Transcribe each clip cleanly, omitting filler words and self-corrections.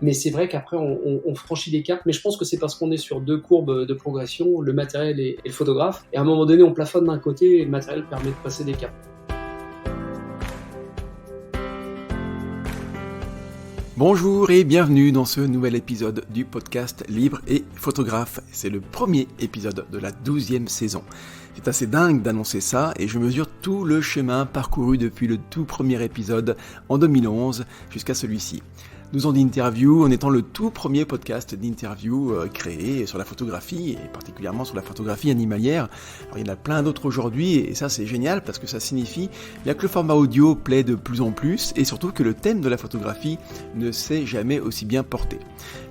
Mais c'est vrai qu'après, on franchit des caps. Mais je pense que c'est parce qu'on est sur deux courbes de progression, le matériel et le photographe. Et à un moment donné, on plafonne d'un côté et le matériel permet de passer des caps. Bonjour et bienvenue dans ce nouvel épisode du podcast Libre et Photographe. C'est le premier épisode de la 12e saison. C'est assez dingue d'annoncer ça et je mesure tout le chemin parcouru depuis le tout premier épisode en 2011 jusqu'à celui-ci. 12 ans d'interview en étant le tout premier podcast d'interview créé sur la photographie et particulièrement sur la photographie animalière. Alors, il y en a plein d'autres aujourd'hui et ça c'est génial parce que ça signifie bien que le format audio plaît de plus en plus et surtout que le thème de la photographie ne s'est jamais aussi bien porté.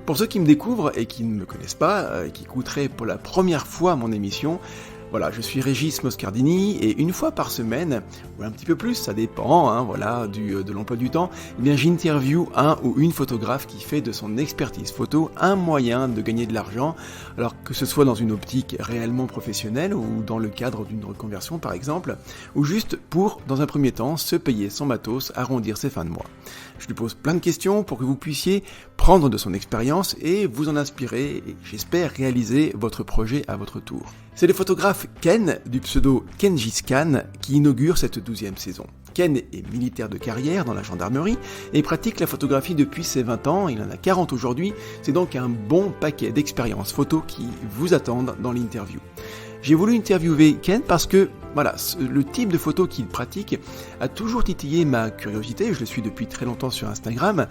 Pour ceux qui me découvrent et qui ne me connaissent pas et qui écouteraient pour la première fois mon émission, voilà, je suis Régis Moscardini et une fois par semaine, ou un petit peu plus, ça dépend, de l'emploi du temps, eh bien j'interviewe un ou une photographe qui fait de son expertise photo un moyen de gagner de l'argent, alors que ce soit dans une optique réellement professionnelle ou dans le cadre d'une reconversion par exemple, ou juste pour, dans un premier temps, se payer son matos, arrondir ses fins de mois. Je lui pose plein de questions pour que vous puissiez prendre de son expérience et vous en inspirer et j'espère réaliser votre projet à votre tour. C'est le photographe Ken, du pseudo Kenjiscan, qui inaugure cette 12e saison. Ken est militaire de carrière dans la gendarmerie et pratique la photographie depuis ses 20 ans, il en a 40 aujourd'hui, c'est donc un bon paquet d'expériences photo qui vous attendent dans l'interview. J'ai voulu interviewer Ken parce que, le type de photo qu'il pratique a toujours titillé ma curiosité, je le suis depuis très longtemps sur Instagram.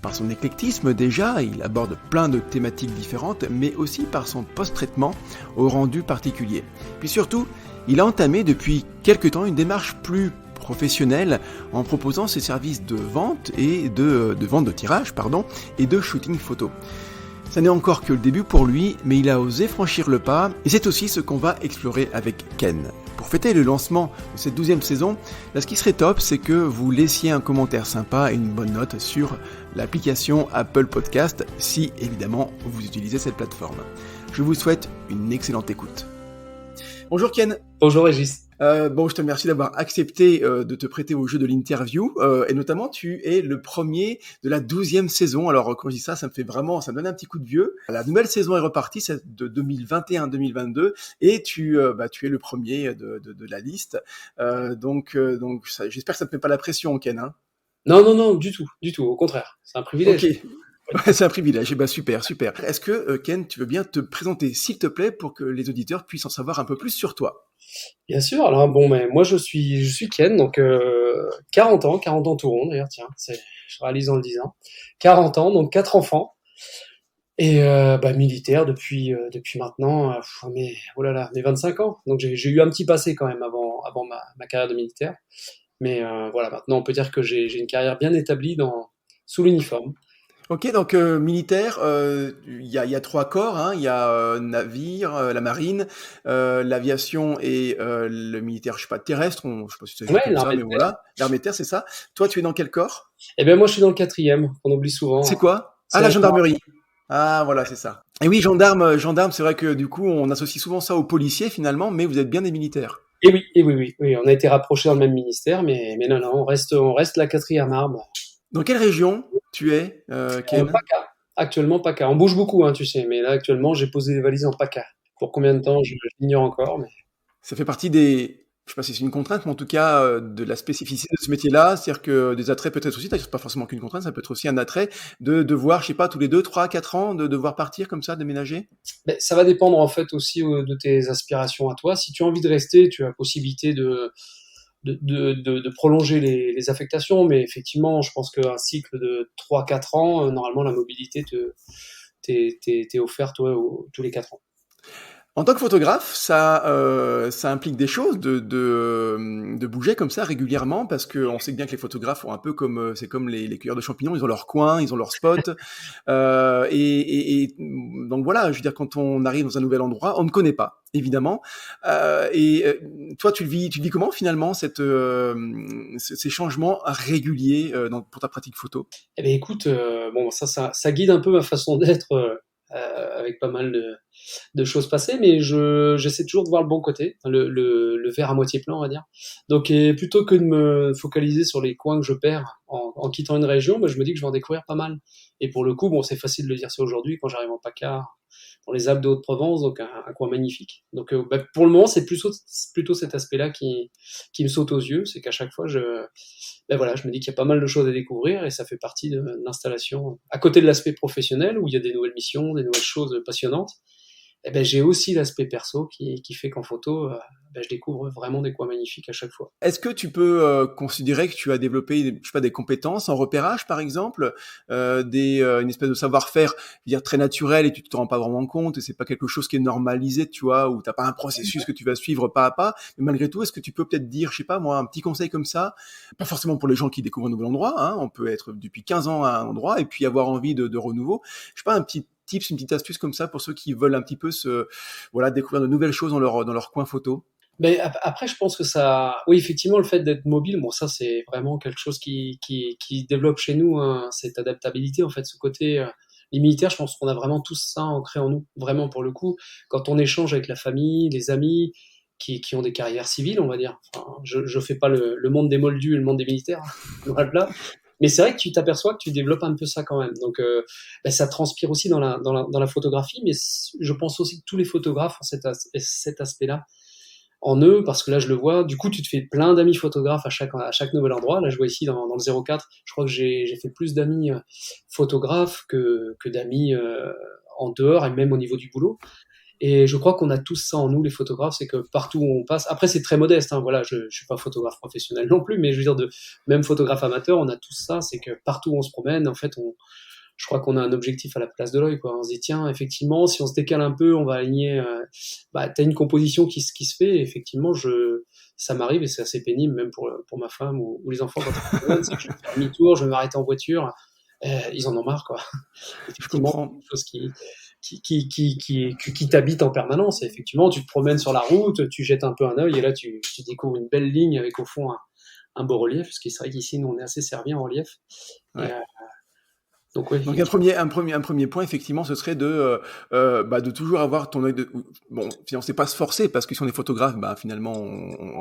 Par son éclectisme déjà, il aborde plein de thématiques différentes, mais aussi par son post-traitement au rendu particulier. Puis surtout, il a entamé depuis quelque temps une démarche plus professionnelle en proposant ses services de vente et de vente de tirage, et de shooting photo. Ça n'est encore que le début pour lui, mais il a osé franchir le pas, et c'est aussi ce qu'on va explorer avec Ken. Pour fêter le lancement de cette 12e saison, ce qui serait top, c'est que vous laissiez un commentaire sympa et une bonne note sur l'application Apple Podcast, si évidemment vous utilisez cette plateforme. Je vous souhaite une excellente écoute. Bonjour Ken. Bonjour Régis. Je te remercie d'avoir accepté de te prêter au jeu de l'interview, et notamment tu es le premier de la 12e saison. Alors quand je dis ça, ça me donne un petit coup de vieux. La nouvelle saison est repartie, c'est de 2021-2022, et tu es le premier de la liste. Donc j'espère que ça ne te met pas la pression, Ken. Hein. Non, du tout, au contraire, c'est un privilège. Ok. Ouais, c'est un privilège, super. Est-ce que, Ken, tu veux bien te présenter, s'il te plaît, pour que les auditeurs puissent en savoir un peu plus sur toi? Bien sûr, alors mais moi je suis Ken, donc 40 ans tout rond d'ailleurs, tiens, je réalise en le disant. 40 ans, donc 4 enfants, et militaire depuis maintenant, mes 25 ans. Donc j'ai eu un petit passé quand même avant ma carrière de militaire. Mais maintenant on peut dire que j'ai une carrière bien établie sous l'uniforme. Ok, donc militaire, il y a trois corps, hein. Il y a navire, la marine, l'aviation et le militaire, je sais pas, terrestre, je sais pas si c'est Ouais, comme ça, l'armée de mais terre. voilà, l'armée de terre, c'est ça. Toi, tu es dans quel corps? Eh ben moi je suis dans le 4e, qu'on oublie souvent. C'est quoi? C'est Ah, la la gendarmerie. Ah, voilà, c'est ça. Et oui, gendarme, c'est vrai que du coup, on associe souvent ça aux policiers finalement, mais vous êtes bien des militaires. Et oui, on a été rapprochés dans le même ministère, mais non, on reste la 4e arme. Dans quelle région tu es, Ken? PACA. Actuellement, PACA. On bouge beaucoup, hein, tu sais, mais là, actuellement, j'ai posé des valises en PACA. Pour combien de temps, je l'ignore encore, mais... Ça fait partie des, je sais pas si c'est une contrainte, mais en tout cas, de la spécificité de ce métier-là. C'est-à-dire que des attraits peut-être aussi, c'est pas forcément qu'une contrainte, ça peut être aussi un attrait de devoir, je sais pas, tous les 2, 3, 4 ans, de devoir partir comme ça, déménager? Ben, ça va dépendre, en fait, aussi de tes aspirations à toi. Si tu as envie de rester, tu as la possibilité de prolonger les affectations, mais effectivement, je pense qu'un cycle de 3-4 ans, normalement, la mobilité t'est offerte tous les 4 ans. En tant que photographe, ça implique des choses de bouger comme ça régulièrement parce que on sait bien que les photographes ont un peu comme c'est comme les cueilleurs de champignons, ils ont leur coin, ils ont leur spot, donc voilà, je veux dire quand on arrive dans un nouvel endroit, on ne connaît pas évidemment, toi tu le vis comment finalement ces changements réguliers pour ta pratique photo? Eh ben écoute, ça guide un peu ma façon d'être. Avec pas mal de choses passées, mais j'essaie toujours de voir le bon côté, le verre à moitié plein, on va dire. Donc, et plutôt que de me focaliser sur les coins que je perds en quittant une région, je me dis que je vais en découvrir pas mal. Et pour le coup, bon, c'est facile de le dire ça aujourd'hui quand j'arrive en PACA, dans les Alpes de Haute-Provence, donc un coin magnifique. Donc pour le moment, c'est plutôt cet aspect-là qui me saute aux yeux, c'est qu'à chaque fois, voilà, je me dis qu'il y a pas mal de choses à découvrir et ça fait partie de l'installation. À côté de l'aspect professionnel, où il y a des nouvelles missions, des nouvelles choses passionnantes, eh ben, j'ai aussi l'aspect perso qui fait qu'en photo, je découvre vraiment des coins magnifiques à chaque fois. Est-ce que tu peux considérer que tu as développé, je sais pas, des compétences en repérage, par exemple, une espèce de savoir-faire, je veux dire, très naturel et tu te rends pas vraiment compte et c'est pas quelque chose qui est normalisé, tu vois, où t'as pas un processus que tu vas suivre pas à pas. Mais malgré tout, est-ce que tu peux peut-être dire, je sais pas, moi, un petit conseil comme ça, pas forcément pour les gens qui découvrent un nouvel endroit, hein, on peut être depuis 15 ans à un endroit et puis avoir envie de renouveau. Je sais pas, un petit tips, une petite astuce comme ça pour ceux qui veulent un petit peu voilà, découvrir de nouvelles choses dans leur coin photo. Mais après, je pense que ça, oui, effectivement, le fait d'être mobile, bon, ça, c'est vraiment quelque chose qui développe chez nous, hein, cette adaptabilité, en fait, ce côté, les militaires, je pense qu'on a vraiment tous ça ancré en nous, vraiment pour le coup. Quand on échange avec la famille, les amis, qui ont des carrières civiles, on va dire. Enfin, je fais pas le monde des moldus et le monde des militaires, loin de là. Mais c'est vrai que tu t'aperçois que tu développes un peu ça quand même. Donc, ça transpire aussi dans la photographie, mais je pense aussi que tous les photographes ont cet aspect-là en eux, parce que là, je le vois. Du coup, tu te fais plein d'amis photographes à chaque nouvel endroit. Là, je vois ici dans le 04, je crois que j'ai fait plus d'amis photographes que d'amis en dehors et même au niveau du boulot. Et je crois qu'on a tous ça en nous, les photographes, c'est que partout où on passe, après c'est très modeste, hein, voilà, je suis pas photographe professionnel non plus, mais je veux dire même photographe amateur, on a tous ça, c'est que partout où on se promène, en fait, je crois qu'on a un objectif à la place de l'œil, quoi. On se dit tiens, effectivement, si on se décale un peu, on va aligner. T'as une composition qui se fait. Et effectivement, ça m'arrive et c'est assez pénible, même pour ma femme ou les enfants quand ils se promènent, c'est que je vais faire demi-tour, je vais m'arrêter en voiture. Ils en ont marre, quoi. Je Effectivement, c'est comprends. quelque chose qui t'habite en permanence. Et effectivement, tu te promènes sur la route, tu jettes un peu un œil et là, tu découvres une belle ligne avec au fond un beau relief, parce que c'est vrai qu'ici, nous, on est assez servi en relief. Et, Ouais. donc, oui, Donc effectivement. un premier point effectivement, ce serait de toujours avoir ton œil de bon, finalement c'est pas se forcer parce que si on est photographe, bah finalement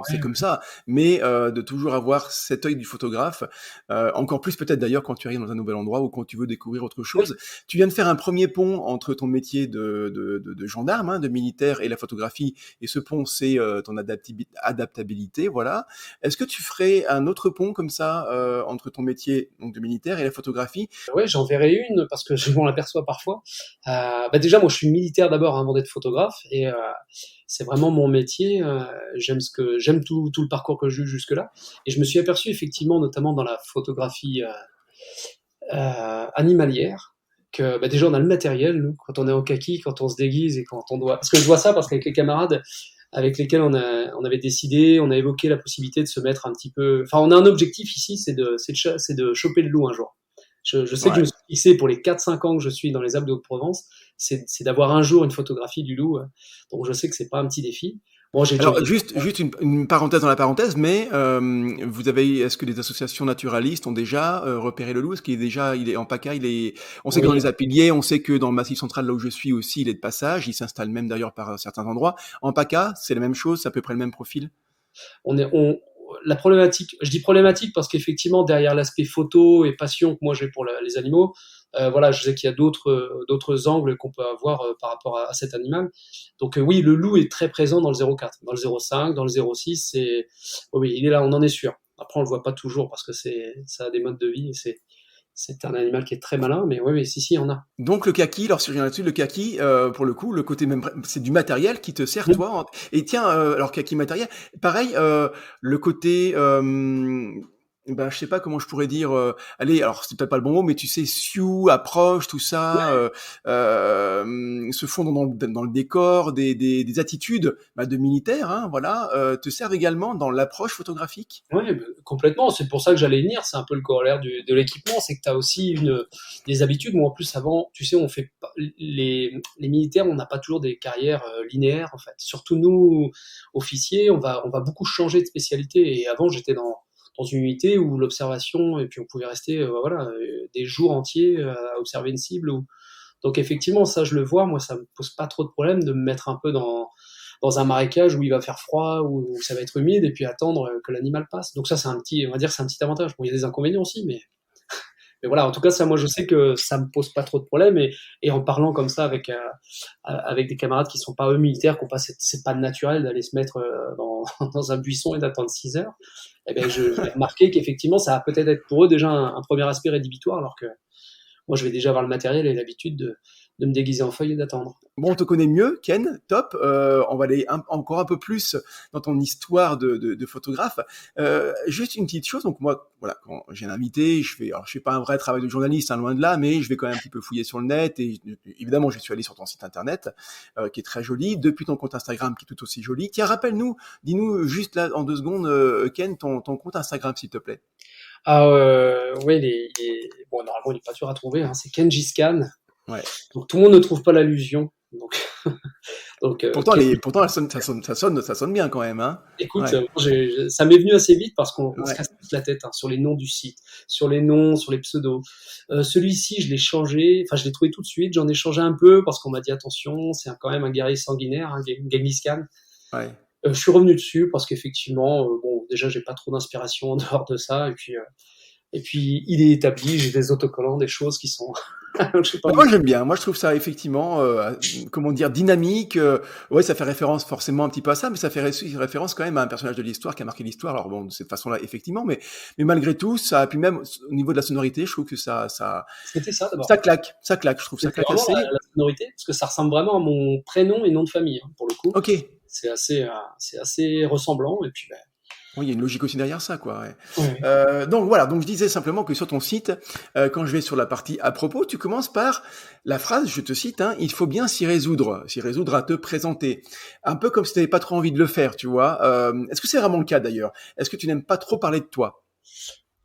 c'est comme ça, mais de toujours avoir cet œil du photographe, encore plus peut-être d'ailleurs quand tu arrives dans un nouvel endroit ou quand tu veux découvrir autre Oui. chose. Tu viens de faire un premier pont entre ton métier de gendarme, hein, de militaire et la photographie, et ce pont c'est ton adaptabilité, voilà. Est-ce que tu ferais un autre pont comme ça entre ton métier donc de militaire et la photographie? Ouais, j'en verrai une parce que je m'en aperçois parfois. Déjà, moi, je suis militaire d'abord avant d'être photographe et c'est vraiment mon métier. J'aime tout le parcours que j'ai eu jusque-là. Et je me suis aperçu effectivement, notamment dans la photographie animalière, que déjà on a le matériel, nous, quand on est en kaki, quand on se déguise et quand on doit. Parce que je vois ça parce qu'avec les camarades avec lesquels on avait décidé, on a évoqué la possibilité de se mettre un petit peu. Enfin, on a un objectif ici, c'est de choper le loup un jour. Je sais que je Ouais. me suis fixé pour les 4-5 ans que je suis dans les Alpes de Haute-Provence, c'est d'avoir un jour une photographie du loup. Donc je sais que c'est pas un petit défi. Bon, j'ai déjà Alors vu. juste une parenthèse dans la parenthèse, mais est-ce que les associations naturalistes ont déjà repéré le loup? Est-ce qu'il est déjà, il est en PACA, on sait que dans Oui, les Alpiliers, on sait que dans le Massif central, là où je suis aussi, il est de passage, il s'installe même d'ailleurs par certains endroits. En PACA, c'est la même chose, c'est à peu près le même profil. on est, on, la problématique, je dis problématique parce qu'effectivement, derrière l'aspect photo et passion que moi j'ai pour les animaux, voilà, je sais qu'il y a d'autres angles qu'on peut avoir par rapport à cet animal. Donc oui, le loup est très présent dans le 04, dans le 05, dans le 06, oui, il est là, on en est sûr. Après, on le voit pas toujours parce que ça a des modes de vie et c'est un animal qui est très malin, mais oui, si, il y en a. Donc le kaki, alors si je reviens là-dessus, le kaki, pour le coup, le côté même, c'est du matériel qui te sert toi. Et tiens, alors kaki matériel, pareil, le côté, ben je sais pas comment je pourrais dire. Allez, alors c'est peut-être pas le bon mot, mais tu sais, sioux, approche, tout ça, se fondre dans le décor, des attitudes bah, de militaires, hein, voilà, te servent également dans l'approche photographique. Oui, complètement. C'est pour ça que j'allais venir. C'est un peu le corollaire de l'équipement. C'est que tu as aussi des habitudes. Moi, en plus, avant, tu sais, les militaires, on n'a pas toujours des carrières linéaires, en fait. Surtout nous, officiers, on va beaucoup changer de spécialité. Et avant, j'étais dans une unité où l'observation, et puis on pouvait rester voilà, des jours entiers à observer une cible. Donc, effectivement, ça, je le vois. Moi, ça me pose pas trop de problème de me mettre un peu dans un marécage où il va faire froid, où ça va être humide, et puis attendre que l'animal passe. Donc ça, on va dire, c'est un petit avantage. Bon, il y a des inconvénients aussi, mais mais voilà, en tout cas, ça, moi, je sais que ça me pose pas trop de problèmes. Et en parlant comme ça avec des camarades qui sont pas eux militaires, qui ont pas c'est pas naturel d'aller se mettre dans un buisson et d'attendre 6 heures. Eh ben, j'ai remarqué qu'effectivement, ça va peut-être être pour eux déjà un premier aspect rédhibitoire, alors que moi, je vais déjà avoir le matériel et l'habitude de me déguiser en feuille et d'attendre. Bon, on te connaît mieux, Ken, top. On va aller encore un peu plus dans ton histoire de photographe. Juste une petite chose, donc moi, voilà, quand j'ai un invité, alors je fais pas un vrai travail de journaliste, hein, loin de là, mais je vais quand même un petit peu fouiller sur le net et évidemment, je suis allé sur ton site internet, qui est très joli, depuis ton compte Instagram qui est tout aussi joli. Tiens, rappelle-nous, dis-nous juste là en 2 secondes, Ken, ton compte Instagram, s'il te plaît. Ah, ouais, bon, normalement, il est pas dur à trouver, hein, c'est Kenji Scan. Ouais. Donc, tout le monde ne trouve pas l'allusion. Donc, Pourtant, pourtant, ça sonne bien quand même, hein. écoute, Ouais. ça m'est venu assez vite parce qu'on se Ouais. casse toute la tête, hein, sur les noms du site, sur les noms, sur les pseudos. Celui-ci, je l'ai changé, enfin, je l'ai trouvé tout de suite. J'en ai changé un peu parce qu'on m'a dit attention, c'est quand même un guerrier sanguinaire, hein, Genghis Khan. Ouais. Je suis revenu dessus parce qu'effectivement, bon, déjà, j'ai pas trop d'inspiration en dehors de ça. Et puis, il est établi. J'ai des autocollants, des choses qui sont, je sais pas. Moi j'aime bien, moi je trouve ça effectivement, comment dire, dynamique. Ouais, ça fait référence forcément un petit peu à ça, mais ça fait référence quand même à un personnage de l'histoire qui a marqué l'histoire. Alors bon, de cette façon-là, effectivement, mais malgré tout, ça, puis même au niveau de la sonorité, je trouve que C'était ça d'abord. ça claque, je trouve ça C'était claque vraiment assez. la sonorité, parce que ça ressemble vraiment à mon prénom et nom de famille, hein, pour le coup. Ok. C'est assez ressemblant. Et puis, ben, Oui, il y a une logique aussi derrière ça, quoi. Ouais. ouais. Donc voilà, donc je disais simplement que sur ton site, quand je vais sur la partie à propos, tu commences par la phrase, je te cite, hein, il faut bien s'y résoudre à te présenter. Un peu comme si tu n'avais pas trop envie de le faire, tu vois. Est-ce que c'est vraiment le cas d'ailleurs? Est-ce que tu n'aimes pas trop parler de toi?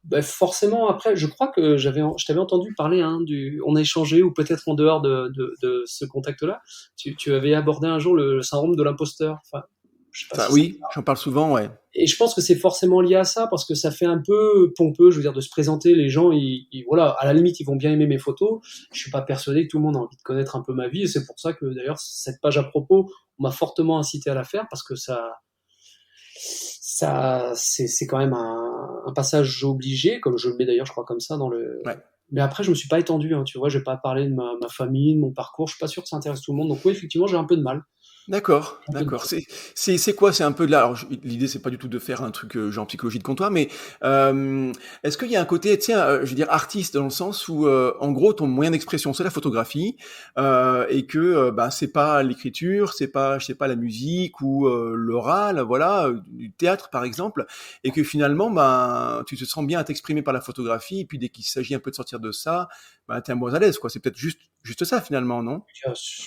Ben, forcément, après, je crois que je t'avais entendu parler, hein, on a échangé, ou peut-être en dehors de ce contact-là, tu avais abordé un jour le syndrome de l'imposteur. Enfin, je sais pas Enfin, si ça. oui, j'en parle souvent, ouais. Et je pense que c'est forcément lié à ça, parce que ça fait un peu pompeux, je veux dire, de se présenter. Les gens, voilà, à la limite, ils vont bien aimer mes photos. Je suis pas persuadé que tout le monde a envie de connaître un peu ma vie, et c'est pour ça que d'ailleurs cette page à propos, on m'a fortement incité à la faire, parce que c'est quand même un passage obligé, comme je le mets d'ailleurs, je crois, comme ça dans le. Ouais. Mais après, je me suis pas étendu, hein, tu vois, j'ai pas parlé de ma famille, de mon parcours. Je suis pas sûr que ça intéresse tout le monde. Donc oui, effectivement, j'ai un peu de mal. D'accord, Un peu de d'accord. mal. C'est quoi? C'est un peu de là. Alors, l'idée, c'est pas du tout de faire un truc genre psychologie de comptoir, mais est-ce qu'il y a un côté, tu sais, je veux dire artiste dans le sens où, en gros, ton moyen d'expression, c'est la photographie, et que bah c'est pas l'écriture, c'est pas, je sais pas, la musique ou l'oral, voilà, du théâtre par exemple, et que finalement, bah, tu te sens bien à t'exprimer par la photographie, et puis dès qu'il s'agit un peu de sortir de ça, bah t'es moins à l'aise, quoi. C'est peut-être juste ça finalement, non?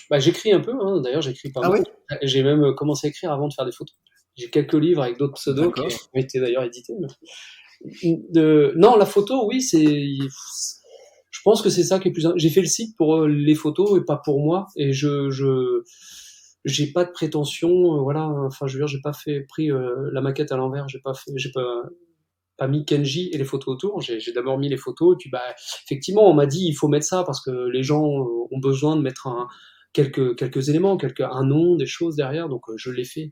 Bah, j'écris un peu, hein, d'ailleurs, j'écris pas Ah mal. ouais? J'ai même commencé à écrire avant de faire des photos. J'ai quelques livres avec d'autres pseudos qui D'accord. ont été d'ailleurs édités. Non, la photo, oui, je pense que c'est ça qui est plus. J'ai fait le site pour les photos et pas pour moi. Et j'ai pas de prétention, voilà. Enfin, je veux dire, j'ai pas pris la maquette à l'envers. J'ai pas mis Kenji et les photos autour. J'ai d'abord mis les photos. Et puis, bah, effectivement, on m'a dit il faut mettre ça parce que les gens ont besoin de mettre quelques éléments, un nom, des choses derrière. Donc, je l'ai fait,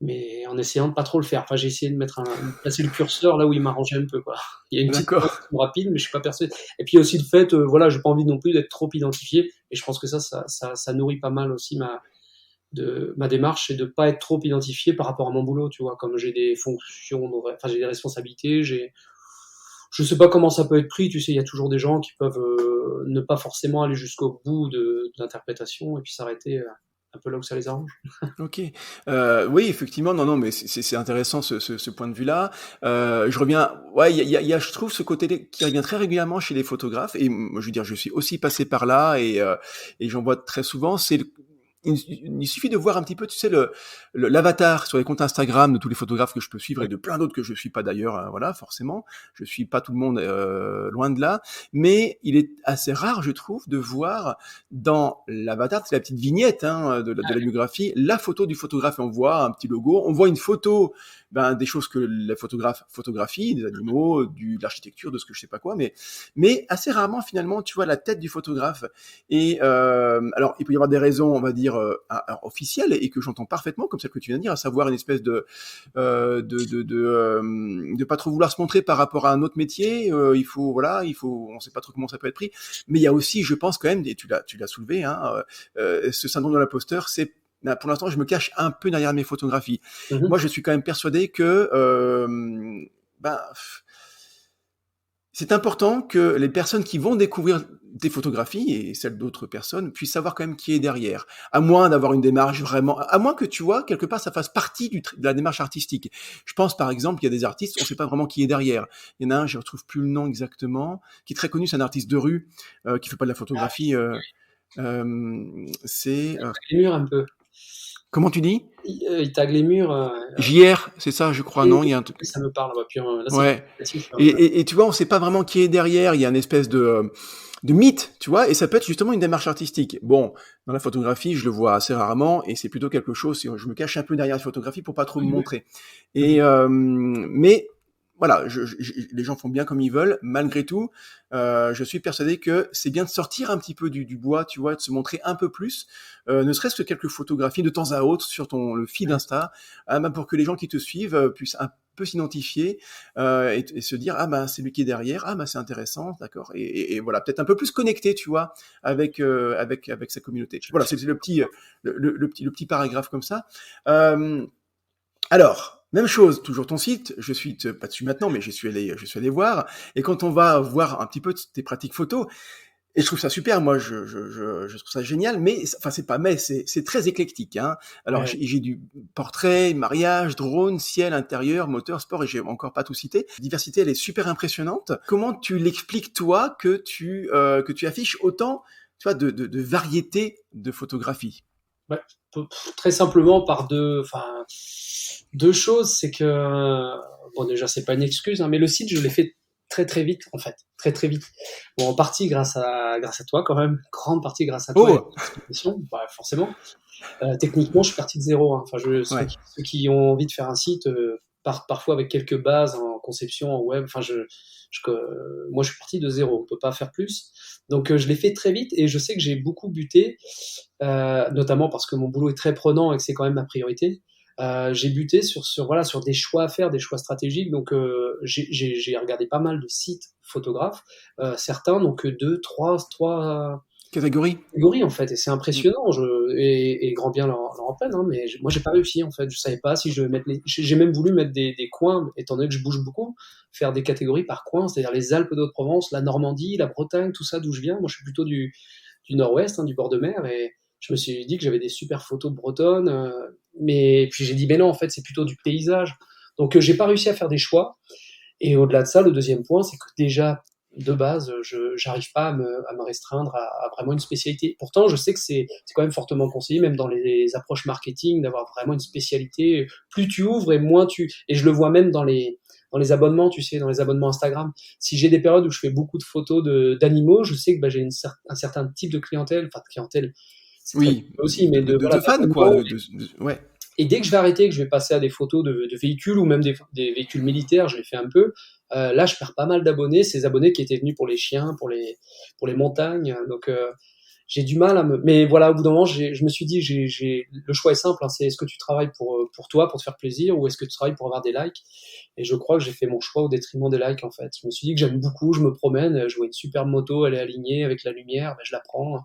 mais en essayant de pas trop le faire. Enfin, j'ai essayé de placer le curseur là où il m'arrangeait un peu, quoi. Il y a une petite D'accord. transition rapide, mais je suis pas persuadé. Et puis, il y a aussi le fait, voilà, j'ai pas envie non plus d'être trop identifié. Et je pense que ça nourrit pas mal aussi ma démarche, c'est de pas être trop identifié par rapport à mon boulot, tu vois. Comme j'ai des fonctions, enfin, j'ai des responsabilités, je sais pas comment ça peut être pris, tu sais, il y a toujours des gens qui peuvent ne pas forcément aller jusqu'au bout de l'interprétation et puis s'arrêter un peu là où ça les arrange. Ok. Oui, effectivement, non, non, mais c'est intéressant ce point de vue-là. Je reviens, ouais, je trouve ce côté qui revient très régulièrement chez les photographes, et moi, je veux dire, je suis aussi passé par là, et j'en vois très souvent. Il suffit de voir un petit peu, tu sais, l'avatar sur les comptes Instagram de tous les photographes que je peux suivre et de plein d'autres que je suis pas d'ailleurs, voilà, forcément. Je suis pas tout le monde, loin de là. Mais il est assez rare, je trouve, de voir dans l'avatar, c'est la petite vignette, hein, de la biographie, la photo du photographe. Et on voit un petit logo, on voit une photo des choses que la photographe photographie, des animaux, de l'architecture, de ce que je sais pas quoi, mais assez rarement finalement, tu vois la tête du photographe. Et alors, il peut y avoir des raisons, on va dire, officielles et que j'entends parfaitement, comme celle que tu viens de dire, à savoir une espèce de pas trop vouloir se montrer par rapport à un autre métier. On sait pas trop comment ça peut être pris. Mais il y a aussi, je pense quand même, et tu l'as soulevé, hein, ce syndrome de l'imposteur, c'est pour l'instant, je me cache un peu derrière mes photographies. Mhm. Moi, je suis quand même persuadé que c'est important que les personnes qui vont découvrir des photographies et celles d'autres personnes puissent savoir quand même qui est derrière. À moins d'avoir une démarche vraiment, à moins que tu vois, quelque part, ça fasse partie de la démarche artistique. Je pense, par exemple, qu'il y a des artistes, on ne sait pas vraiment qui est derrière. Il y en a un, je ne retrouve plus le nom exactement, qui est très connu, c'est un artiste de rue, qui fait pas de la photographie, c'est, Les murs un peu. comment tu dis? Il tague les murs. JR, c'est ça, je crois, non? Il y a un truc. Ça me parle. Ouais, puis, là, c'est Ouais. créatif, hein. Et tu vois, on sait pas vraiment qui est derrière. Il y a une espèce de mythe, tu vois, et ça peut être justement une démarche artistique. Bon, dans la photographie, je le vois assez rarement, et c'est plutôt quelque chose. Je me cache un peu derrière la photographie pour pas trop me Oui, oui. montrer. Et mais voilà, les gens font bien comme ils veulent. Malgré tout, je suis persuadé que c'est bien de sortir un petit peu du bois, tu vois, de se montrer un peu plus, ne serait-ce que quelques photographies de temps à autre sur le feed Insta, pour que les gens qui te suivent puissent un peu s'identifier et se dire c'est lui qui est derrière, c'est intéressant, d'accord, et voilà, peut-être un peu plus connecté, tu vois, avec sa communauté. Voilà, c'est le petit paragraphe comme ça. Alors, même chose, toujours ton site, je suis pas dessus maintenant, mais je suis allé voir, et quand on va voir un petit peu tes pratiques photos, et je trouve ça super, moi je trouve ça génial, mais enfin c'est très éclectique, hein. Alors Ouais. j'ai du portrait, mariage, drone, ciel, intérieur, moteur, sport, et j'ai encore pas tout cité. La diversité, elle est super impressionnante. Comment tu l'expliques toi que tu affiches autant, tu vois, de variété de photographies? Ouais, très simplement par deux choses, c'est que bon, déjà c'est pas une excuse, hein, mais le site je l'ai fait très très vite en fait, très très vite. Bon, en partie grâce à toi quand même, grande partie grâce à toi et à Oh! ton explication, bah, forcément. Techniquement, je suis parti de zéro, hein. Enfin, Ouais. ceux qui ont envie de faire un site partent parfois avec quelques bases en conception, en web. Enfin, moi, je suis parti de zéro. On peut pas faire plus. Donc, je l'ai fait très vite et je sais que j'ai beaucoup buté, notamment parce que mon boulot est très prenant et que c'est quand même ma priorité. J'ai buté voilà, sur des choix à faire, des choix stratégiques. Donc, j'ai regardé pas mal de sites photographes. Certains n'ont que trois Catégorie? catégories en fait, et c'est Mm. impressionnant. Et grand bien leur en prenne, hein, mais moi j'ai pas réussi en fait. Je savais pas si je devais mettre j'ai même voulu mettre des coins, étant donné que je bouge beaucoup, faire des catégories par coins, c'est-à-dire les Alpes de Haute-Provence, la Normandie, la Bretagne, tout ça d'où je viens. Moi je suis plutôt du nord-ouest, hein, du bord de mer, et je me suis dit que j'avais des super photos bretonnes, mais puis j'ai dit mais non en fait c'est plutôt du paysage. Donc j'ai pas réussi à faire des choix. Et au-delà de ça, le deuxième point, c'est que déjà, de base, je j'arrive pas à me restreindre à vraiment une spécialité. Pourtant, je sais que c'est quand même fortement conseillé, même dans les approches marketing, d'avoir vraiment une spécialité. Plus tu ouvres et moins tu... Et je le vois même dans les abonnements, tu sais, dans les abonnements Instagram. Si j'ai des périodes où je fais beaucoup de photos d'animaux, je sais que bah, j'ai un certain type de clientèle, enfin de clientèle, c'est très Oui, aussi, mais de voilà, fans, quoi. d'abonnements. Ouais. Et dès que je vais arrêter, que je vais passer à des photos de véhicules ou même des véhicules militaires, je l'ai fait un peu, là je perds pas mal d'abonnés, ces abonnés qui étaient venus pour les chiens, pour les montagnes. Donc j'ai du mal à me... Mais voilà, au bout d'un moment, je me suis dit, le choix est simple, hein, c'est est-ce que tu travailles pour toi, pour te faire plaisir, ou est-ce que tu travailles pour avoir des likes? Et je crois que j'ai fait mon choix au détriment des likes en fait. Je me suis dit que j'aime beaucoup, je me promène, je vois une superbe moto, elle est alignée avec la lumière, ben, je la prends.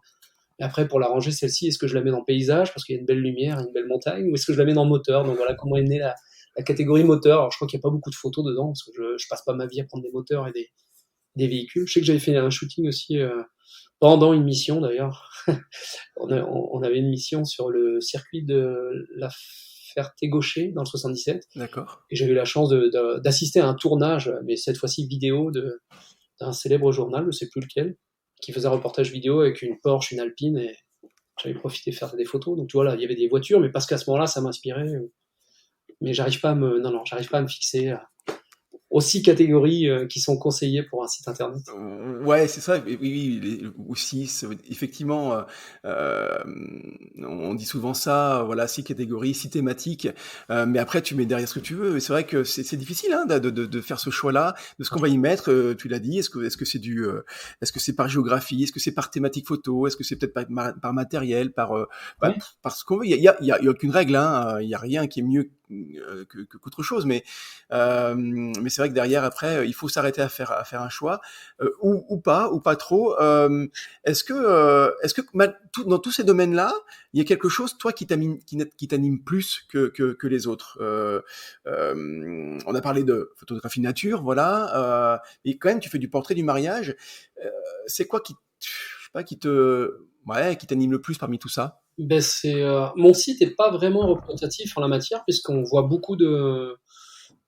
Et après, pour la ranger, celle-ci, est-ce que je la mets dans paysage parce qu'il y a une belle lumière, une belle montagne, ou est-ce que je la mets dans moteur? Donc voilà comment est née la catégorie moteur. Alors je crois qu'il n'y a pas beaucoup de photos dedans parce que je passe pas ma vie à prendre des moteurs et des véhicules. Je sais que j'avais fait un shooting aussi pendant une mission d'ailleurs. On avait une mission sur le circuit de la Ferté-Gaucher dans le 77 D'accord. et j'ai eu la chance d'assister à un tournage, mais cette fois-ci vidéo d'un célèbre journal, je sais plus lequel, qui faisait un reportage vidéo avec une Porsche, une Alpine, et j'avais profité de faire des photos. Donc tu vois là, il y avait des voitures, mais parce qu'à ce moment-là, ça m'inspirait. Mais j'arrive pas à me, non, non, j'arrive pas à me fixer. aussi catégories qui sont conseillées pour un site internet. Ouais, c'est ça. Oui, oui, aussi, effectivement, on dit souvent ça. Voilà, 6 catégories, 6 thématiques. Mais après, tu mets derrière ce que tu veux. Et c'est vrai que c'est difficile hein, de faire ce choix-là, de ce qu'on va y mettre. Tu l'as dit. Est-ce que c'est est-ce que c'est par géographie, est-ce que c'est par thématique photo, est-ce que c'est peut-être par matériel, Oui, par ce qu'on veut. Il y a aucune règle. Hein, il y a rien qui est mieux qu'autre chose. Mais c'est vrai que derrière, après, il faut s'arrêter à faire un choix. Ou pas trop. Est-ce que dans tous ces domaines-là, il y a quelque chose, toi, qui t'anime plus que les autres on a parlé de photographie nature, voilà. Et quand même, tu fais du portrait du mariage. C'est quoi je sais pas, qui t'anime le plus parmi tout ça? ben mon site est pas vraiment représentatif en la matière puisqu'on voit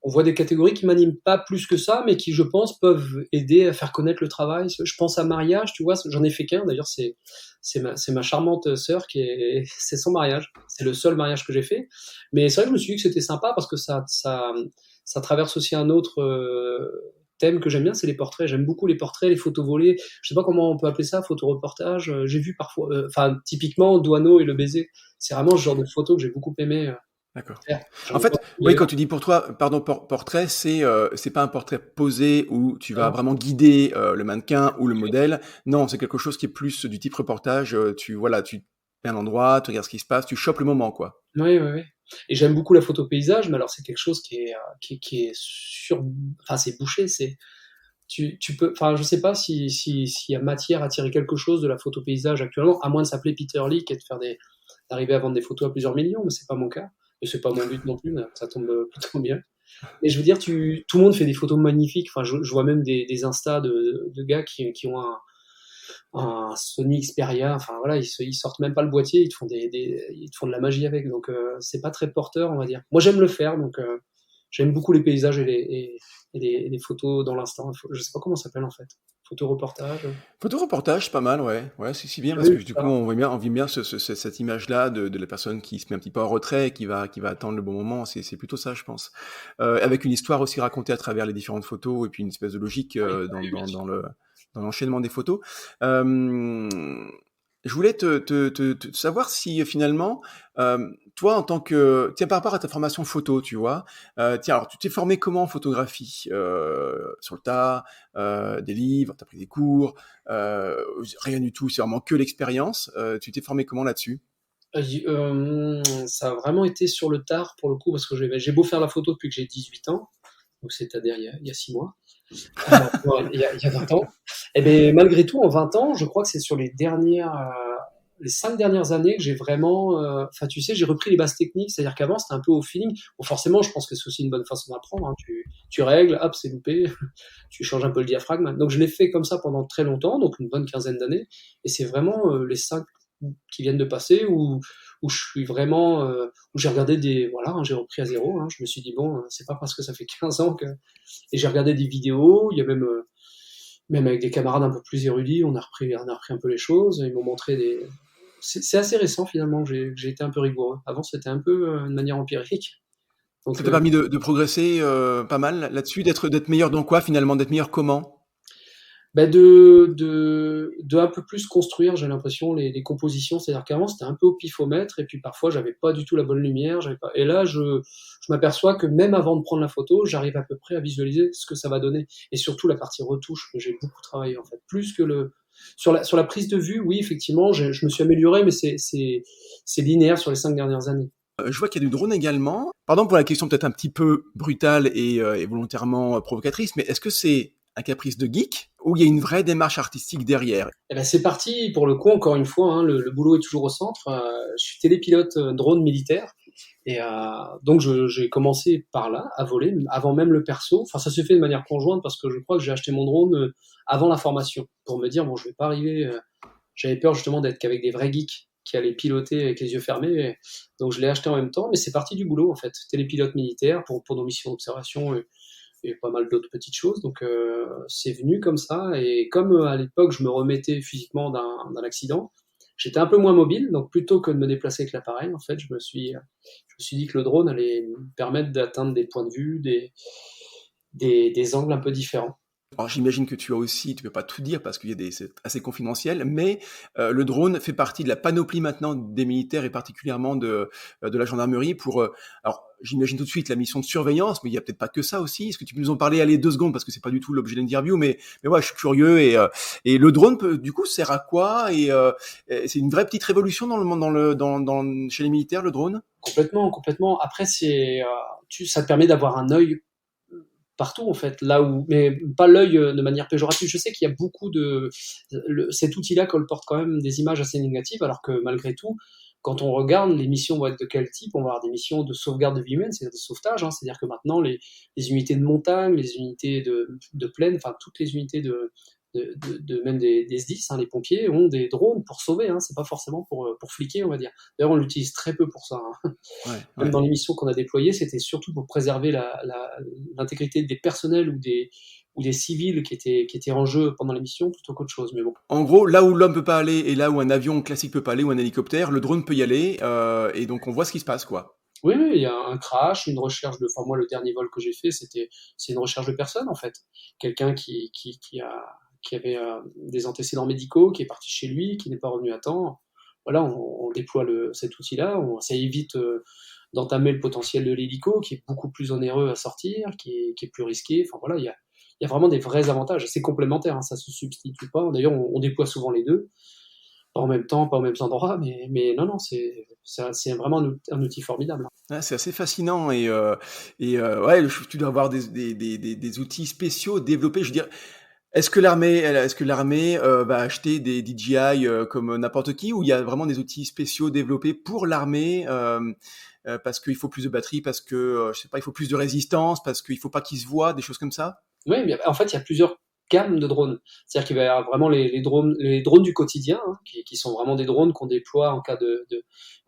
on voit des catégories qui m'animent pas plus que ça, mais qui, je pense, peuvent aider à faire connaître le travail. Je pense à mariage, tu vois, j'en ai fait qu'un. D'ailleurs, c'est ma charmante sœur c'est son mariage. C'est le seul mariage que j'ai fait. Mais c'est vrai que je me suis dit que c'était sympa parce que ça traverse aussi un autre thème que j'aime bien, c'est les portraits. J'aime beaucoup les portraits, les photos volées. Je sais pas comment on peut appeler ça, photoreportage. J'ai vu parfois, enfin, typiquement, Douaneau et le baiser. C'est vraiment ce genre de photo que j'ai beaucoup aimé D'accord. faire. En J'en ai pas fait, beaucoup oui, d'ailleurs. quand tu dis pour toi, pardon, portrait, c'est pas un portrait posé où tu vas Non. vraiment guider le mannequin ou le modèle. Non, c'est quelque chose qui est plus du type reportage. Tu es à un endroit, tu regardes ce qui se passe, tu chopes le moment, quoi. Oui, oui, oui. Et j'aime beaucoup la photo paysage, mais alors c'est quelque chose qui est enfin c'est bouché, tu peux, enfin je sais pas s'il y a matière à tirer quelque chose de la photo paysage actuellement, à moins de s'appeler Peter Lee et d'arriver à vendre des photos à plusieurs millions, mais c'est pas mon cas. Et c'est pas mon but non plus, mais ça tombe plutôt bien. Et je veux dire, tout le monde fait des photos magnifiques. Enfin, je vois même des instas de gars qui ont un Sony Xperia, enfin voilà, ils sortent même pas le boîtier, ils te font de la magie avec, donc c'est pas très porteur, on va dire. Moi j'aime le faire, donc j'aime beaucoup les paysages et les photos dans l'instant. Je sais pas comment ça s'appelle en fait. Photo reportage. Photo-reportage, c'est pas mal, ouais. Ouais, c'est bien parce Oui, que du ça. coup, on vit bien cette image-là de la personne qui se met un petit peu en retrait et qui va attendre le bon moment. C'est plutôt ça, je pense. Avec une histoire aussi racontée à travers les différentes photos et puis une espèce de logique Oui, dans, oui, bien dans, sûr. dans l'enchaînement des photos. Euh, je voulais te savoir si finalement, toi, en tant que, tiens, par rapport à ta formation photo, tu vois, tiens, alors tu t'es formé comment en photographie sur le tas, des livres, t'as pris des cours, rien du tout, c'est vraiment que l'expérience. Tu t'es formé comment là-dessus? Ça a vraiment été sur le tard pour le coup, parce que j'ai beau faire la photo depuis que j'ai 18 ans, donc c'est-à-dire il y a 6 mois. Ouais, il y a 20 ans. Et bien, malgré tout, en 20 ans, je crois que c'est sur les 5 dernières années que j'ai vraiment, enfin, tu sais, j'ai repris les bases techniques. C'est-à-dire qu'avant, c'était un peu au feeling. Bon, forcément, je pense que c'est aussi une bonne façon d'apprendre, hein. Tu règles, hop, c'est loupé. Tu changes un peu le diaphragme. Donc, je l'ai fait comme ça pendant très longtemps, donc une bonne quinzaine d'années. Et c'est vraiment les 5 qui viennent de passer où je suis vraiment, où j'ai regardé voilà, hein, j'ai repris à zéro, hein. Je me suis dit, bon, c'est pas parce que ça fait 15 ans que, et j'ai regardé des vidéos, il y a même avec des camarades un peu plus érudits, on a repris un peu les choses, ils m'ont montré c'est assez récent finalement, j'ai été un peu rigoureux. Avant, c'était un peu une manière empirique. Ça Donc, t'a permis de progresser pas mal là-dessus, d'être meilleur dans quoi finalement, d'être meilleur comment? bah, de un peu plus construire, j'ai l'impression, les compositions. C'est-à-dire qu'avant, c'était un peu au pifomètre, et puis parfois, j'avais pas du tout la bonne lumière. Et là, je m'aperçois que même avant de prendre la photo, j'arrive à peu près à visualiser ce que ça va donner. Et surtout, la partie retouche, que j'ai beaucoup travaillé, en fait. Plus que sur la prise de vue, oui, effectivement, je me suis amélioré, mais c'est linéaire sur les 5 dernières années. Je vois qu'il y a du drone également. Pardon pour la question peut-être un petit peu brutale et volontairement provocatrice, mais est-ce que c'est un caprice de geek ou il y a une vraie démarche artistique derrière? Eh ben, c'est parti, pour le coup, encore une fois, hein, le boulot est toujours au centre. Je suis télépilote drone militaire. Et donc j'ai commencé par là, à voler, avant même le perso. Enfin, ça s'est fait de manière conjointe parce que je crois que j'ai acheté mon drone avant la formation pour me dire bon, je vais pas arriver. J'avais peur justement d'être qu'avec des vrais geeks qui allaient piloter avec les yeux fermés. Donc je l'ai acheté en même temps, mais c'est parti du boulot en fait. Télépilote militaire pour nos missions d'observation et pas mal d'autres petites choses. Donc c'est venu comme ça. Et comme à l'époque je me remettais physiquement d'un accident, j'étais un peu moins mobile. Donc plutôt que de me déplacer avec l'appareil, en fait, je me suis dit que le drone allait me permettre d'atteindre des points de vue, des angles un peu différents. Alors j'imagine que tu as aussi, tu peux pas tout dire parce c'est assez confidentiel, mais le drone fait partie de la panoplie maintenant des militaires et particulièrement de la gendarmerie pour. Alors j'imagine tout de suite la mission de surveillance, mais il y a peut-être pas que ça aussi. Est-ce que tu peux nous en parler, allez 2 secondes parce que c'est pas du tout l'objet de l'interview, mais ouais, je suis curieux et le drone du coup sert à quoi et c'est une vraie petite révolution dans le monde chez les militaires le drone. Complètement, complètement. Après, ça te permet d'avoir un œil partout en fait, là où, mais pas l'œil de manière péjorative. Je sais qu'il y a beaucoup cet outil-là colporte quand même des images assez négatives, alors que malgré tout, quand on regarde les missions vont être de quel type, on va avoir des missions de sauvegarde de vie humaine, c'est-à-dire de sauvetage, hein, c'est-à-dire que maintenant les unités de montagne, les unités de plaine, enfin toutes les unités même des SDIS, hein, les pompiers ont des drones pour sauver, hein, c'est pas forcément pour fliquer, on va dire. D'ailleurs, on l'utilise très peu pour ça, hein. Ouais, Même ouais. dans les missions qu'on a déployées, c'était surtout pour préserver l'intégrité des personnels ou des civils qui étaient en jeu pendant les missions plutôt qu'autre chose. Mais bon. En gros, là où l'homme peut pas aller et là où un avion classique peut pas aller ou un hélicoptère, le drone peut y aller et donc on voit ce qui se passe quoi. Oui, oui, il y a un crash, une recherche de. Enfin, moi, le dernier vol que j'ai fait, c'est une recherche de personne en fait. Quelqu'un qui avait des antécédents médicaux, qui est parti chez lui, qui n'est pas revenu à temps. Voilà, on déploie cet outil-là, ça évite d'entamer le potentiel de l'hélico, qui est beaucoup plus onéreux à sortir, qui est plus risqué. Enfin voilà, il y a vraiment des vrais avantages. C'est complémentaire, hein, ça se substitue pas. D'ailleurs, on déploie souvent les deux, pas en même temps, pas aux mêmes endroits, mais non, non, c'est vraiment un outil formidable. Ouais, c'est assez fascinant ouais, tu dois avoir des outils spéciaux développés. Je veux dire, est-ce que l'armée va acheter des DJI comme n'importe qui ou il y a vraiment des outils spéciaux développés pour l'armée parce qu'il faut plus de batterie, parce que je sais pas, il faut plus de résistance, parce qu'il faut pas qu'ils se voient, des choses comme ça? Oui, mais en fait, il y a plusieurs gammes de drones. C'est-à-dire qu'il va y avoir vraiment les drones du quotidien, hein, qui sont vraiment des drones qu'on déploie en cas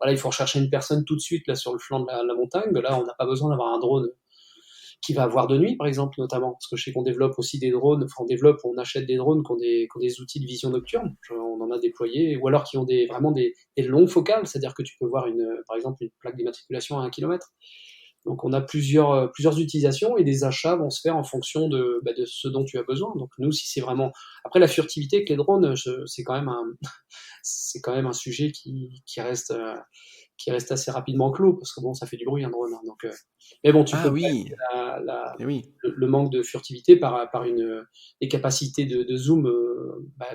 voilà, il faut rechercher une personne tout de suite là sur le flanc de la montagne. Mais là, on n'a pas besoin d'avoir un drone qui va voir de nuit, par exemple, notamment. Parce que je sais qu'on développe aussi des drones, enfin, on achète des drones qui ont des outils de vision nocturne. On en a déployé, ou alors qui ont vraiment des longues focales, c'est-à-dire que tu peux voir par exemple, une plaque d'immatriculation à 1 kilomètre. Donc on a plusieurs utilisations et des achats vont se faire en fonction de ce dont tu as besoin. Donc nous, si c'est vraiment. Après, la furtivité avec les drones, c'est quand même un sujet qui reste assez rapidement clos, parce que bon, ça fait du bruit un drone, hein. Donc, mais bon, tu Ah peux oui, pallier eh oui, le manque de furtivité par des capacités de zoom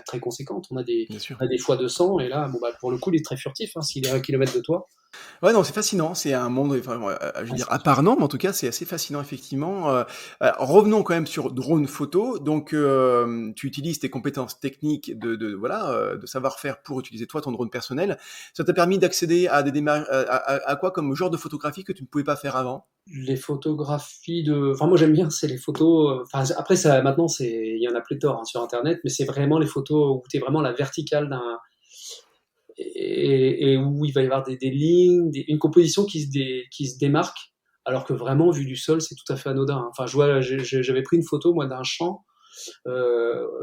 très conséquentes. bien sûr. On a des fois 200, et là, bon, pour le coup, il est très furtif, hein, s'il est à 1 kilomètre de toi. Ouais, non, c'est fascinant, c'est un monde, enfin, je veux Ah, dire, à part non, mais en tout cas, c'est assez fascinant, effectivement. Revenons quand même sur drone photo. Donc, tu utilises tes compétences techniques voilà, de savoir-faire pour utiliser toi ton drone personnel. Ça t'a permis d'accéder à des démarches, à quoi comme genre de photographie que tu ne pouvais pas faire avant? les photographies enfin moi j'aime bien, c'est les photos. Enfin après ça, maintenant il y en a pléthore, hein, sur internet, mais c'est vraiment les photos où tu es vraiment la verticale et où il va y avoir des lignes, une composition qui se démarque, alors que vraiment vu du sol c'est tout à fait anodin, hein. Enfin j'avais pris une photo moi d'un champ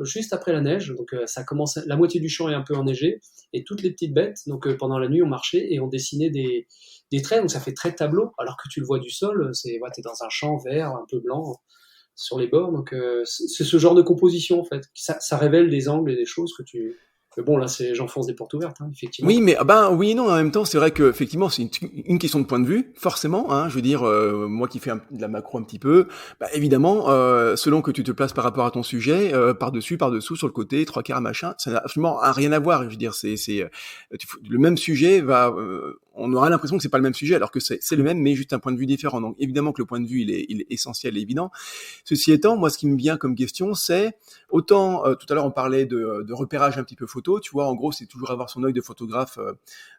juste après la neige, donc ça commence, la moitié du champ est un peu enneigé et toutes les petites bêtes. Donc pendant la nuit on marchait et on dessinait des traits, donc ça fait très tableau, alors que tu le vois du sol, t'es dans un champ vert un peu blanc sur les bords. Donc c'est ce genre de composition en fait. Ça révèle des angles et des choses que bon là j'enfonce des portes ouvertes, hein, effectivement. Oui, mais ah ben oui et non en même temps. C'est vrai que effectivement c'est une question de point de vue, forcément. Hein, je veux dire, moi qui fais de la macro un petit peu, bah, évidemment, selon que tu te places par rapport à ton sujet, par dessus, par dessous, sur le côté, trois quarts, machin, ça n'a absolument rien à voir. Je veux dire, le même sujet on aura l'impression que c'est pas le même sujet, alors que c'est le même, mais juste un point de vue différent. Donc évidemment que le point de vue il est essentiel et évident. Ceci étant, moi ce qui me vient comme question, c'est autant tout à l'heure on parlait de repérage un petit peu photo, tu vois, en gros c'est toujours avoir son œil de photographe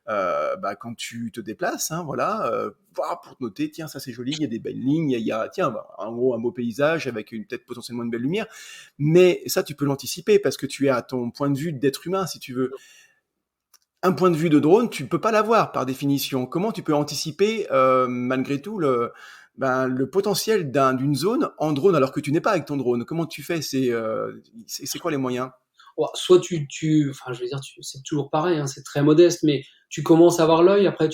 quand tu te déplaces, hein, voilà, pour te noter, tiens ça c'est joli, il y a des belles lignes, tiens en gros un beau paysage avec peut-être potentiellement une belle lumière, mais ça tu peux l'anticiper parce que tu es à ton point de vue d'être humain si tu veux. Un point de vue de drone, tu ne peux pas l'avoir par définition. Comment tu peux anticiper malgré tout le potentiel d'une zone en drone alors que tu n'es pas avec ton drone? Comment tu fais? C'est quoi les moyens? soit enfin, je veux dire, c'est toujours pareil, hein, c'est très modeste, mais tu commences à avoir l'œil. Après,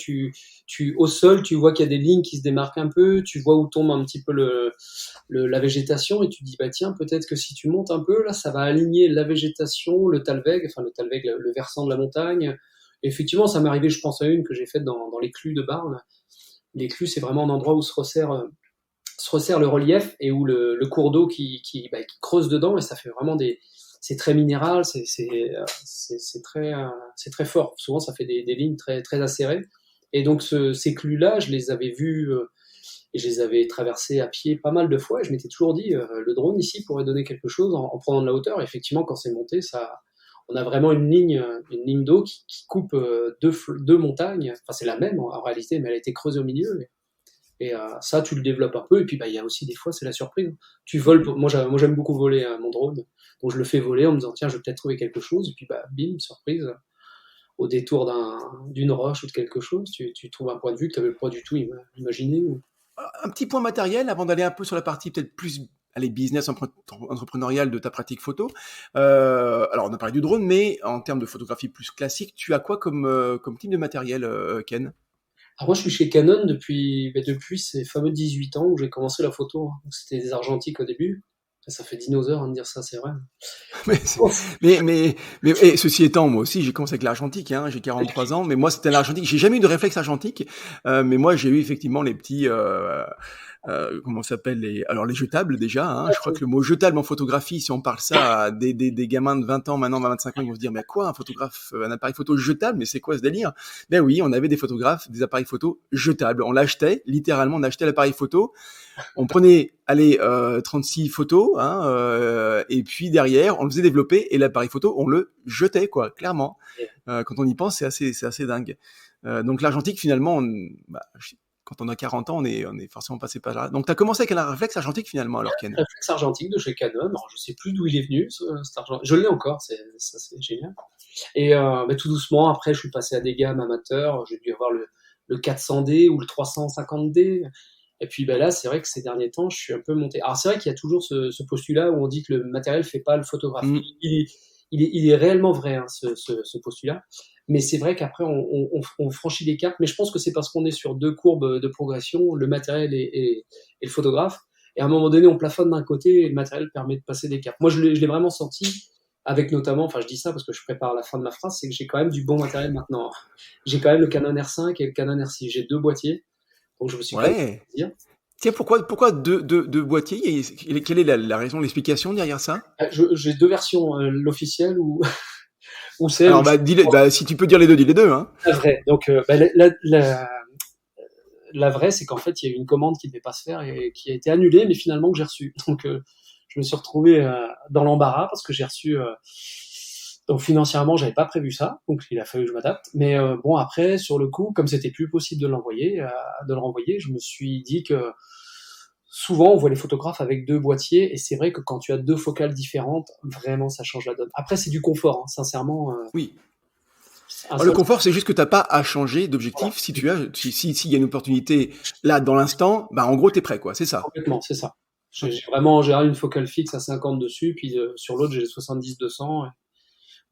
au sol, tu vois qu'il y a des lignes qui se démarquent un peu. Tu vois où tombe un petit peu la végétation, et tu te dis, bah tiens, peut-être que si tu montes un peu, là, ça va aligner la végétation, le Talweg, le versant de la montagne. Et effectivement, ça m'est arrivé, je pense à une que j'ai faite dans les Clus de Barle. Les Clus, c'est vraiment un endroit où se resserre le relief, et où le cours d'eau qui creuse dedans, et ça fait vraiment c'est très minéral, c'est très fort. Souvent, ça fait des lignes très, très acérées. Et donc, ces clus-là, je les avais vus, et je les avais traversés à pied pas mal de fois, et je m'étais toujours dit, le drone ici pourrait donner quelque chose en prenant de la hauteur. Et effectivement, quand c'est monté, on a vraiment une ligne d'eau qui coupe deux montagnes. Enfin, c'est la même en réalité, mais elle a été creusée au milieu. Et ça, tu le développes un peu. Et puis, bah, il y a aussi des fois, c'est la surprise. Tu voles. Moi, j'aime beaucoup voler mon drone. Donc, je le fais voler en me disant, tiens, je vais peut-être trouver quelque chose. Et puis, bah, bim, surprise. Au détour d'une roche ou de quelque chose, tu trouves un point de vue que tu n'avais pas du tout imaginé. Un petit point matériel avant d'aller un peu sur la partie peut-être plus allez, business entrepreneuriale de ta pratique photo. Alors, on a parlé du drone, mais en termes de photographie plus classique, tu as quoi comme type de matériel, Ken? Alors, moi, je suis chez Canon depuis ces fameux 18 ans où j'ai commencé la photo, hein. C'était des argentiques au début. Ça fait dinosaure, hein, de dire ça, c'est vrai. Mais, et ceci étant, moi aussi, j'ai commencé avec l'argentique, hein, j'ai 43 ans, mais moi, c'était l'argentique. J'ai jamais eu de réflexe argentique, mais moi, j'ai eu effectivement les petits, comment ça s'appelle alors les jetables déjà, hein. Je crois que le mot jetable en photographie, si on parle ça à des gamins de 20 ans, maintenant 25 ans, ils vont se dire, mais quoi, un appareil photo jetable, mais c'est quoi ce délire? Ben oui, on avait des appareils photo jetables. On l'achetait, littéralement, on achetait l'appareil photo. On prenait, 36 photos, hein, et puis derrière, on le faisait développer, et l'appareil photo, on le jetait, quoi, clairement. Quand on y pense, c'est assez dingue. Donc l'argentique, finalement, quand on a 40 ans, on est forcément passé par là. Donc tu as commencé avec un réflexe argentique finalement, alors Ken. Réflexe argentique de chez Canon. Alors, je sais plus d'où il est venu, cet argent. Je l'ai encore, c'est génial. Et tout doucement, après, je suis passé à des gammes amateurs. J'ai dû avoir le 400D ou le 350D. Et puis là, c'est vrai que ces derniers temps, je suis un peu monté. Alors, c'est vrai qu'il y a toujours ce postulat où on dit que le matériel fait pas le photographe. Mm. Il est réellement vrai, hein, ce postulat. Mais c'est vrai qu'après, on franchit des caps. Mais je pense que c'est parce qu'on est sur deux courbes de progression, le matériel et le photographe. Et à un moment donné, on plafonne d'un côté, et le matériel permet de passer des caps. Moi, je l'ai vraiment senti, avec notamment, enfin, je dis ça parce que je prépare la fin de ma phrase, c'est que j'ai quand même du bon matériel maintenant. J'ai quand même le Canon R5 et le Canon R6. J'ai deux boîtiers. Donc, je me suis quand même Ouais. dit, Tiens, pourquoi deux boîtiers? Quelle est la raison, l'explication derrière ça? j'ai deux versions, l'officielle ou celle où Alors, si tu peux dire les deux, dis les deux, hein. la vraie. Donc, la vraie, c'est qu'en fait, il y a eu une commande qui ne devait pas se faire et qui a été annulée, mais finalement que j'ai reçue. Donc, je me suis retrouvé dans l'embarras parce que j'ai reçu. Donc, financièrement, j'avais pas prévu ça, donc il a fallu que je m'adapte. Mais bon, après, sur le coup, comme c'était plus possible de le renvoyer, je me suis dit que souvent, on voit les photographes avec deux boîtiers, et c'est vrai que quand tu as deux focales différentes, vraiment, ça change la donne. Après, c'est du confort, hein, sincèrement. Oui. Alors, le confort, c'est juste que t'as pas à changer d'objectif. Voilà. S'il y a une opportunité là dans l'instant, bah en gros t'es prêt, quoi. C'est ça. Complètement, c'est ça. J'ai Okay. vraiment en général une focale fixe à 50 dessus, puis sur l'autre j'ai 70-200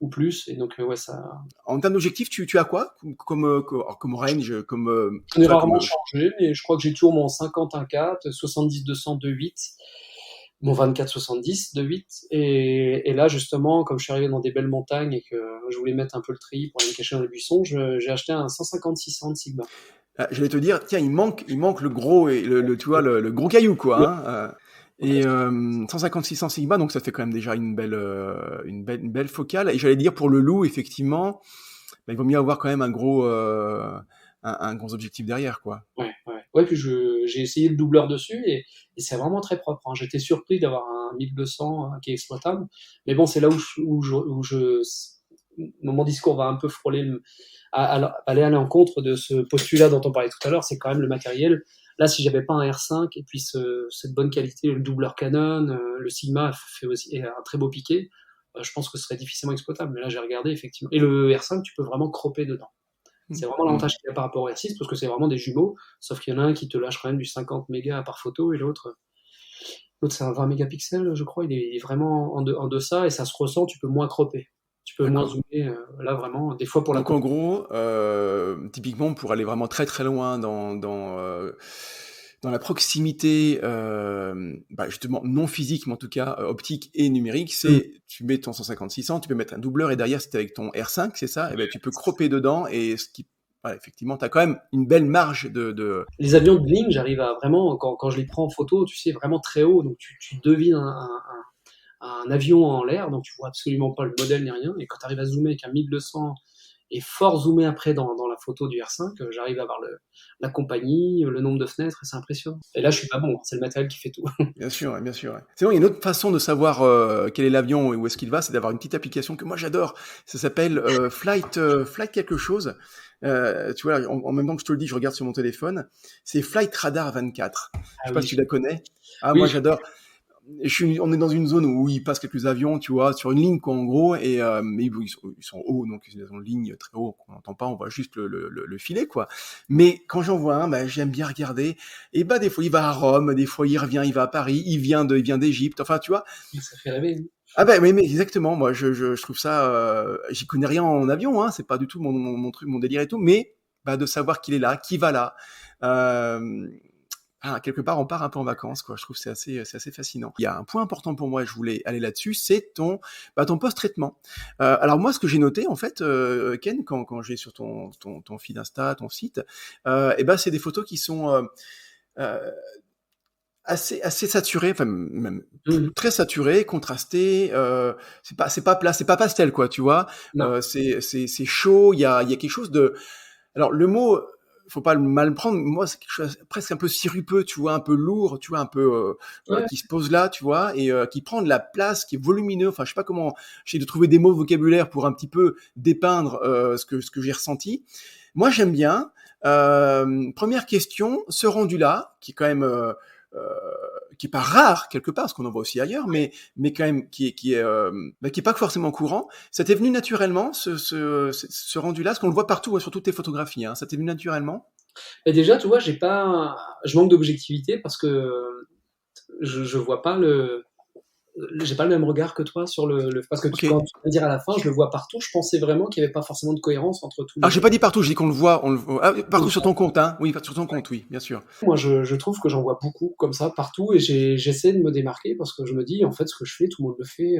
ou plus, et donc ouais, ça. En termes d'objectif, tu as quoi comme range, J'en ai rarement changé, mais je crois que j'ai toujours mon 50-1.4, 70-200 2.8, mon 24-70 2.8, et là justement, comme je suis arrivé dans des belles montagnes et que je voulais mettre un peu le tri pour aller me cacher dans les buissons, j'ai acheté un 150-600 de Sigma. Je vais te dire, tiens, il manque le gros et tu vois le gros caillou, quoi. Hein, et 150-600 Sigma, donc ça fait quand même déjà une belle focale. Et j'allais dire pour le loup, effectivement, bah, il vaut mieux avoir quand même un gros objectif derrière, quoi. Ouais, puis j'ai essayé le doubleur dessus, et c'est vraiment très propre, hein. J'étais surpris d'avoir un 1200 qui est exploitable. Mais bon, c'est là mon discours va un peu frôler, aller à l'encontre de ce postulat dont on parlait tout à l'heure. C'est quand même le matériel. Là, si j'avais pas un R5 et puis cette bonne qualité, le doubleur Canon, le Sigma fait aussi un très beau piqué, je pense que ce serait difficilement exploitable. Mais là, j'ai regardé, effectivement. Et le R5, tu peux vraiment cropper dedans. C'est vraiment l'avantage qu'il y a par rapport au R6, parce que c'est vraiment des jumeaux, sauf qu'il y en a un qui te lâche quand même du 50 mégas par photo, et l'autre, L'autre, c'est un 20 mégapixels, je crois. Il est vraiment en deçà et ça se ressent. Tu peux moins cropper. Tu peux moins D'accord. zoomer. Là, vraiment, des fois pour la Donc en compétition. gros, typiquement pour aller vraiment très très loin dans la proximité, justement non physique, mais en tout cas optique et numérique, c'est tu mets ton 150-600, tu peux mettre un doubleur et derrière, si t'es avec ton R5, c'est ça, et ben tu peux cropper dedans et ce qui, voilà, effectivement, t'as quand même une belle marge de... Les avions de ligne, j'arrive à vraiment, quand je les prends en photo, tu sais, vraiment très haut. Donc tu devines un avion en l'air, donc tu vois absolument pas le modèle ni rien. Et quand tu arrives à zoomer avec un 1200 et fort zoomer après dans la photo du R5, j'arrive à voir la compagnie, le nombre de fenêtres, et c'est impressionnant. Et là, je suis pas bon, c'est le matériel qui fait tout. Bien sûr, ouais, bien sûr. Ouais. Sinon, il y a une autre façon de savoir quel est l'avion et où est-ce qu'il va, c'est d'avoir une petite application que moi j'adore. Ça s'appelle Flight quelque chose. Tu vois, en même temps que je te le dis, je regarde sur mon téléphone. C'est Flight Radar 24. Je Ah sais pas oui, si tu la connais. Ah, moi oui, j'adore. On est dans une zone où il passe quelques avions, tu vois, sur une ligne quoi, en gros, et mais ils sont hauts, donc ils ont une ligne très haut, qu'on n'entend pas, on voit juste le filet quoi. Mais quand j'en vois un, bah, j'aime bien regarder. Et bah des fois il va à Rome, des fois il revient, il va à Paris, il vient d'Égypte, enfin tu vois. ça fait rêver. Ah bah mais exactement, moi je trouve ça, j'y connais rien en avion, hein, c'est pas du tout mon truc, mon délire et tout, mais bah de savoir qu'il est là, qui va là. Euh, quelque part, on part un peu en vacances, quoi. Je trouve que c'est assez fascinant. Il y a un point important pour moi, et je voulais aller là-dessus, c'est ton post-traitement. Alors moi, ce que j'ai noté, en fait, Ken, quand j'ai sur ton feed Insta, ton site, et ben, c'est des photos qui sont euh, assez saturées, enfin même Mhm. très saturées, contrastées. C'est pas plat, c'est pas pastel, quoi, tu vois. Non. C'est chaud. Il y a quelque chose de... Alors le mot, faut pas le mal prendre. Moi, c'est quelque chose presque un peu sirupeux, tu vois, un peu lourd, tu vois, un peu Ouais. qui se pose là, tu vois, et qui prend de la place, qui est volumineux. Enfin, je sais pas comment. J'essaie de trouver des mots vocabulaires pour un petit peu dépeindre ce que j'ai ressenti. Moi, j'aime bien. Première question, ce rendu-là, qui est quand même euh, qui est pas rare quelque part, parce qu'on en voit aussi ailleurs, mais quand même qui est pas forcément courant. Ça t'est venu naturellement ce rendu-là, parce qu'on le voit partout, hein, sur toutes tes photographies. Hein. Ça t'est venu naturellement? Et déjà, tu vois, je manque d'objectivité parce que je vois pas j'ai pas le même regard que toi sur parce que Ok. quand tu vas dire à la fin, je le vois partout. Je pensais vraiment qu'il y avait pas forcément de cohérence entre tous Ah, les. j'ai pas dit partout, j'ai dit qu'on le voit, partout sur ton compte, hein. Oui, sur ton compte, oui, bien sûr. Moi, je trouve que j'en vois beaucoup comme ça partout et j'essaie de me démarquer parce que je me dis, en fait, ce que je fais, tout le monde le fait.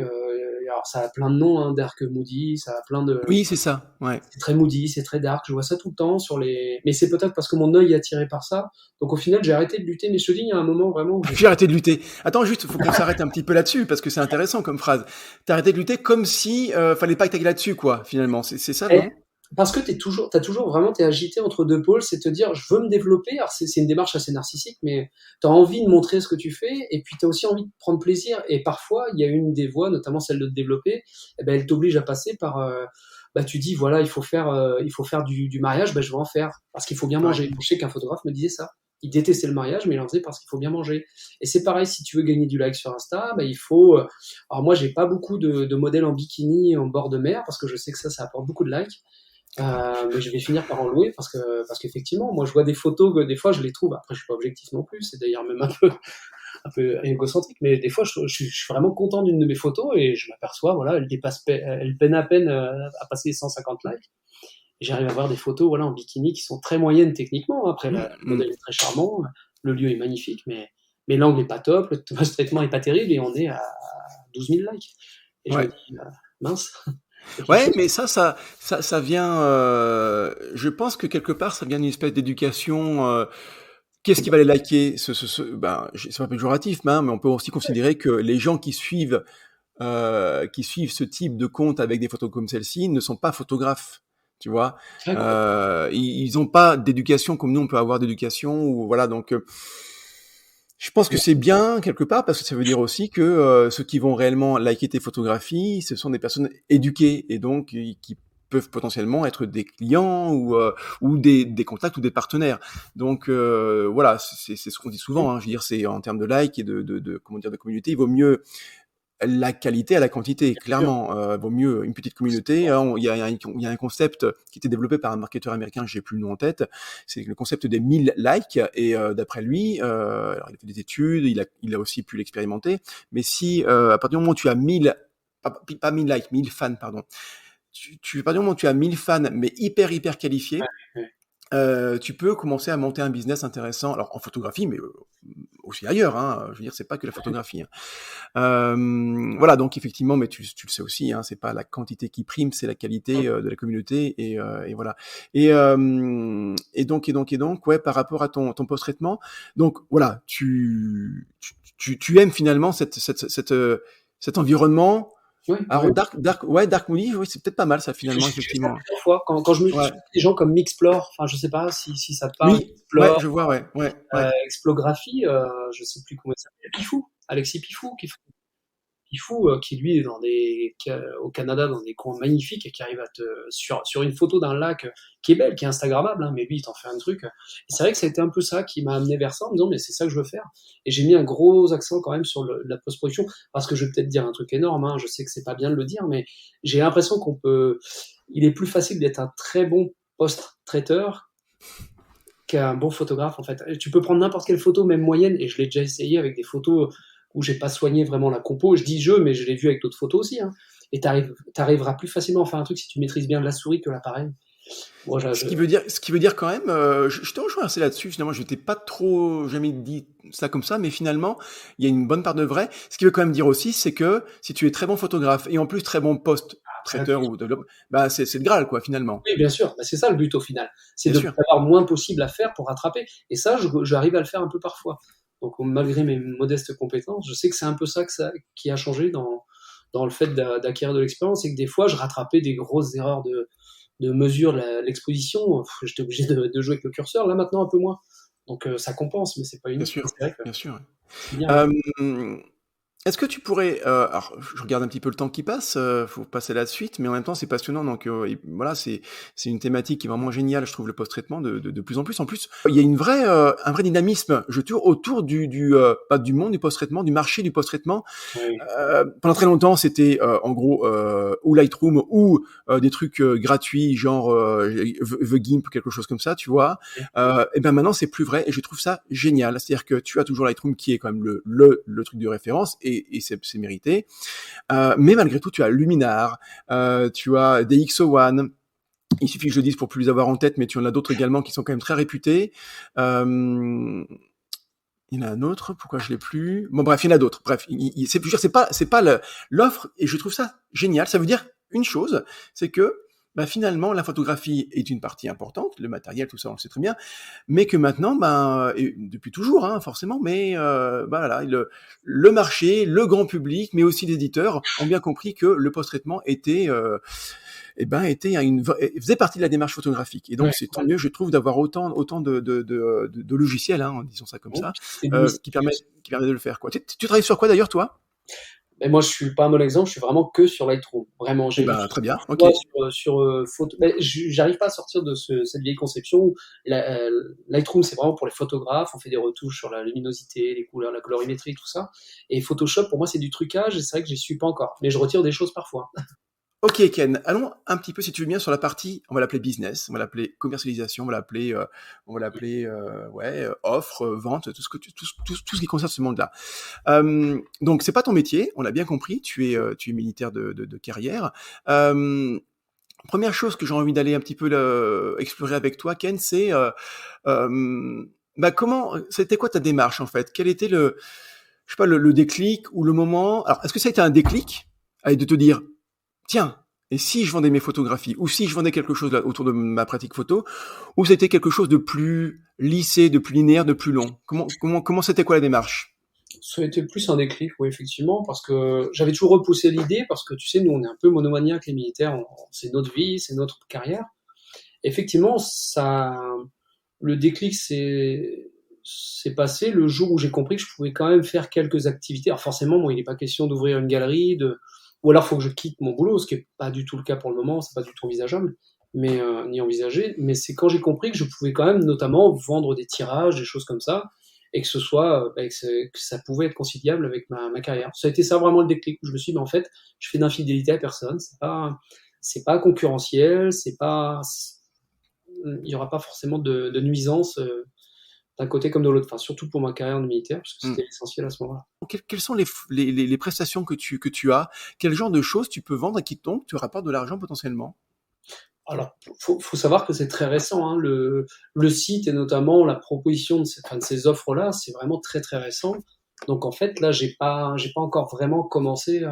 Alors, ça a plein de noms, hein, Dark Moody, ça a plein de. Oui, c'est ça, ouais. C'est très moody, c'est très dark. Je vois ça tout le temps sur les. Mais c'est peut-être parce que mon œil est attiré par ça. Donc, au final, j'ai arrêté de lutter. Mais je te dis, il y a un moment vraiment où j'ai. J'ai arrêté de lutter. Attends, juste, faut qu'on s'arrête un petit peu là-dessus, parce que c'est intéressant comme phrase. T'as arrêté de lutter comme si fallait pas que t'ailles là-dessus, quoi, finalement. C'est ça, Eh, non? parce que t'as toujours vraiment, t'es agité entre deux pôles, c'est te dire, je veux me développer. Alors, c'est une démarche assez narcissique, mais t'as envie de montrer ce que tu fais, et puis t'as aussi envie de prendre plaisir. Et parfois, il y a une des voies, notamment celle de te développer, eh ben, elle t'oblige à passer par, bah, tu dis, voilà, il faut faire du mariage, ben, je vais en faire. Parce qu'il faut bien Ouais. manger. Je sais qu'un photographe me disait ça. Il détestait le mariage, mais il en faisait parce qu'il faut bien manger. Et c'est pareil, si tu veux gagner du like sur Insta, bah, il faut. Alors moi, j'ai pas beaucoup de modèles en bikini en bord de mer parce que je sais que ça apporte beaucoup de likes. Mais je vais finir par en louer parce qu'effectivement, moi, je vois des photos que des fois je les trouve. Après, je suis pas objectif non plus. C'est d'ailleurs même un peu égocentrique, mais des fois, je suis vraiment content d'une de mes photos et je m'aperçois, voilà, elle peine à peine à passer les 150 likes. Et j'arrive à voir des photos, voilà, en bikini qui sont très moyennes techniquement. Après, Mm, le mm. modèle est très charmant, le lieu est magnifique, mais l'angle est pas top, le traitement est pas terrible et on est à 12 000 likes. Et je me Ouais. dis, mince, il y a quelque Ouais, chose. mais ça vient. Je pense que quelque part, ça vient d'une espèce d'éducation. Qu'est-ce qui va les liker? Ben, c'est pas péjoratif, mais on peut aussi considérer que les gens qui suivent ce type de compte avec des photos comme celle-ci ne sont pas photographes. Tu vois, Ouais, complètement. ils ont pas d'éducation comme nous on peut avoir d'éducation ou voilà donc. Je pense que c'est bien quelque part parce que ça veut dire aussi que ceux qui vont réellement liker tes photographies, ce sont des personnes éduquées et donc qui peuvent potentiellement être des clients ou des contacts ou des partenaires. Donc voilà, c'est ce qu'on dit souvent. Hein, je veux dire, c'est en termes de like et comment dire de communauté, il vaut mieux la qualité à la quantité, clairement. Vaut mieux une petite communauté. Il y a un concept qui était développé par un marketeur américain, j'ai plus le nom en tête. C'est le concept des 1000 likes. Et d'après lui, alors il a fait des études, il a aussi pu l'expérimenter. Mais si à partir du moment où tu as 1000, pas 1000 likes, 1000 fans, pardon. À partir du moment où tu as 1000 fans, mais hyper qualifiés, Ouais. tu peux commencer à monter un business intéressant, alors en photographie, mais aussi ailleurs, hein. Je veux dire, c'est pas que la photographie, hein. Voilà, donc effectivement, mais tu le sais aussi, hein, c'est pas la quantité qui prime, c'est la qualité de la communauté, et voilà. Et donc, ouais, par rapport à ton post-traitement, donc voilà, tu aimes finalement cet environnement. Oui, Alors oui. Dark Moody, oui, c'est peut-être pas mal ça finalement, J'ai fait ça effectivement. plusieurs fois. Quand je me Ouais. suis des gens comme Mixplore, enfin, je sais pas si ça te parle, Oui, ouais, Mixplore, je vois, ouais. Explographie, je sais plus comment il s'appelle, Pifou, Alexis Pifou, Pifou, qui lui est au Canada dans des coins magnifiques et qui arrive sur une photo d'un lac qui est belle, qui est instagrammable, hein, mais lui il t'en fait un truc. Et c'est vrai que ça a été un peu ça qui m'a amené vers ça en me disant mais c'est ça que je veux faire. Et j'ai mis un gros accent quand même sur la post-production parce que je vais peut-être dire un truc énorme, hein, je sais que c'est pas bien de le dire, mais j'ai l'impression il est plus facile d'être un très bon post-traiteur qu'un bon photographe en fait. Tu peux prendre n'importe quelle photo, même moyenne, et je l'ai déjà essayé avec des photos où j'ai pas soigné vraiment la compo. Je dis je, mais je l'ai vu avec d'autres photos aussi. Hein. Et t'arriveras plus facilement à faire un truc si tu maîtrises bien la souris que l'appareil. Moi, Ce qui veut dire quand même, je te rejoins assez là-dessus. Finalement, je t'ai pas trop jamais dit ça comme ça, mais finalement, il y a une bonne part de vrai. Ce qui veut quand même dire aussi, c'est que si tu es très bon photographe et en plus très bon post-traiteur ou développeur, bah c'est le Graal, quoi, finalement. oui, bien sûr, bah, c'est ça le but au final. C'est Bien de sûr. avoir moins possible à faire pour rattraper. Et ça, j'arrive à le faire un peu parfois. Donc, malgré mes modestes compétences, je sais que c'est un peu ça qui a changé dans le fait d'acquérir de l'expérience. C'est que des fois, je rattrapais des grosses erreurs de mesure, l'exposition. J'étais obligé de jouer avec le curseur. Là, maintenant, un peu moins. Donc, ça compense, mais c'est pas Bien unique. Mais sûr, c'est vrai que bien sûr. c'est bien. Euh, Est-ce que tu pourrais, alors je regarde un petit peu le temps qui passe, faut passer à la suite, mais en même temps c'est passionnant, donc voilà, c'est une thématique qui est vraiment géniale, je trouve, le post-traitement de plus en plus. En plus, il y a un vrai dynamisme, je trouve, autour pas du monde du post-traitement, du marché du post-traitement. Oui, Pendant très longtemps, c'était en gros ou Lightroom ou des trucs gratuits, genre The Gimp, quelque chose comme ça, tu vois. oui. Et ben maintenant, c'est plus vrai, et je trouve ça génial. C'est-à-dire que tu as toujours Lightroom qui est quand même le truc de référence, et c'est mérité. Mais malgré tout, tu as Luminar, tu as DxO1. Il suffit que je le dise pour plus les avoir en tête, mais tu en as d'autres également qui sont quand même très réputés. Il y en a un autre, pourquoi je l'ai plus? Bon, bref, il y en a d'autres. Bref, je veux dire, c'est pas l'offre, et je trouve ça génial. Ça veut dire une chose, c'est que, bah, finalement, la photographie est une partie importante, le matériel, tout ça, on le sait très bien, mais que maintenant, ben, et depuis toujours, hein, forcément, mais bah, voilà, le marché, le grand public, mais aussi les éditeurs ont bien compris que le post-traitement faisait partie de la démarche photographique. Et donc, Ouais, c'est tant ouais. mieux, je trouve, d'avoir autant de logiciels, hein, disons ça comme Bon, ça, c'est limité qui permet aussi. de le faire, quoi. Tu travailles sur quoi d'ailleurs, toi? Et moi, je suis pas un bon exemple, je suis vraiment que sur Lightroom. Vraiment, Eh j'ai vu ben, très bien, ok. toi sur photo. Mais j'arrive pas à sortir de cette vieille conception où Lightroom, c'est vraiment pour les photographes. On fait des retouches sur la luminosité, les couleurs, la colorimétrie, tout ça. Et Photoshop, pour moi, c'est du trucage. Et c'est vrai que j'y suis pas encore. Mais je retire des choses parfois. Ok, Ken, allons un petit peu, si tu veux bien, sur la partie, on va l'appeler business, on va l'appeler commercialisation, on va l'appeler offre, vente, tout ce qui concerne ce monde-là. Donc, c'est pas ton métier, on l'a bien compris, tu es militaire de carrière. Première chose que j'ai envie d'aller un petit peu explorer avec toi, Ken, c'est c'était quoi ta démarche en fait? Quel était je sais pas, le déclic ou le moment? Alors, est-ce que ça a été un déclic de te dire, tiens, et si je vendais mes photographies, ou si je vendais quelque chose là, autour de ma pratique photo, ou c'était quelque chose de plus lissé, de plus linéaire, de plus long? Comment c'était quoi la démarche? Ça a été plus un déclic, oui, effectivement, parce que j'avais toujours repoussé l'idée, parce que tu sais, nous, on est un peu monomaniaques, les militaires, c'est notre vie, c'est notre carrière. Effectivement, le déclic c'est passé le jour où j'ai compris que je pouvais quand même faire quelques activités. Alors forcément, moi, il n'est pas question d'ouvrir une galerie, ou alors il faut que je quitte mon boulot, ce qui n'est pas du tout le cas pour le moment, c'est pas du tout envisageable, ni envisagé. Mais c'est quand j'ai compris que je pouvais quand même, notamment, vendre des tirages, des choses comme ça, et que ce soit, que ça pouvait être conciliable avec ma carrière. Ça a été ça vraiment le déclic, où je me suis dit, mais en fait, je fais d'infidélité à personne, c'est pas concurrentiel, il y aura pas forcément de nuisance d'un côté comme de l'autre. Enfin, surtout pour ma carrière de militaire, parce que Mm. c'était essentiel à ce moment-là. Quelles sont les prestations que tu as? Quel genre de choses tu peux vendre et qui donc te rapportent de l'argent potentiellement? Alors, faut savoir que c'est très récent, hein. Le site et notamment la proposition de ces offres-là, c'est vraiment très très récent. Donc en fait, là, j'ai pas encore vraiment commencé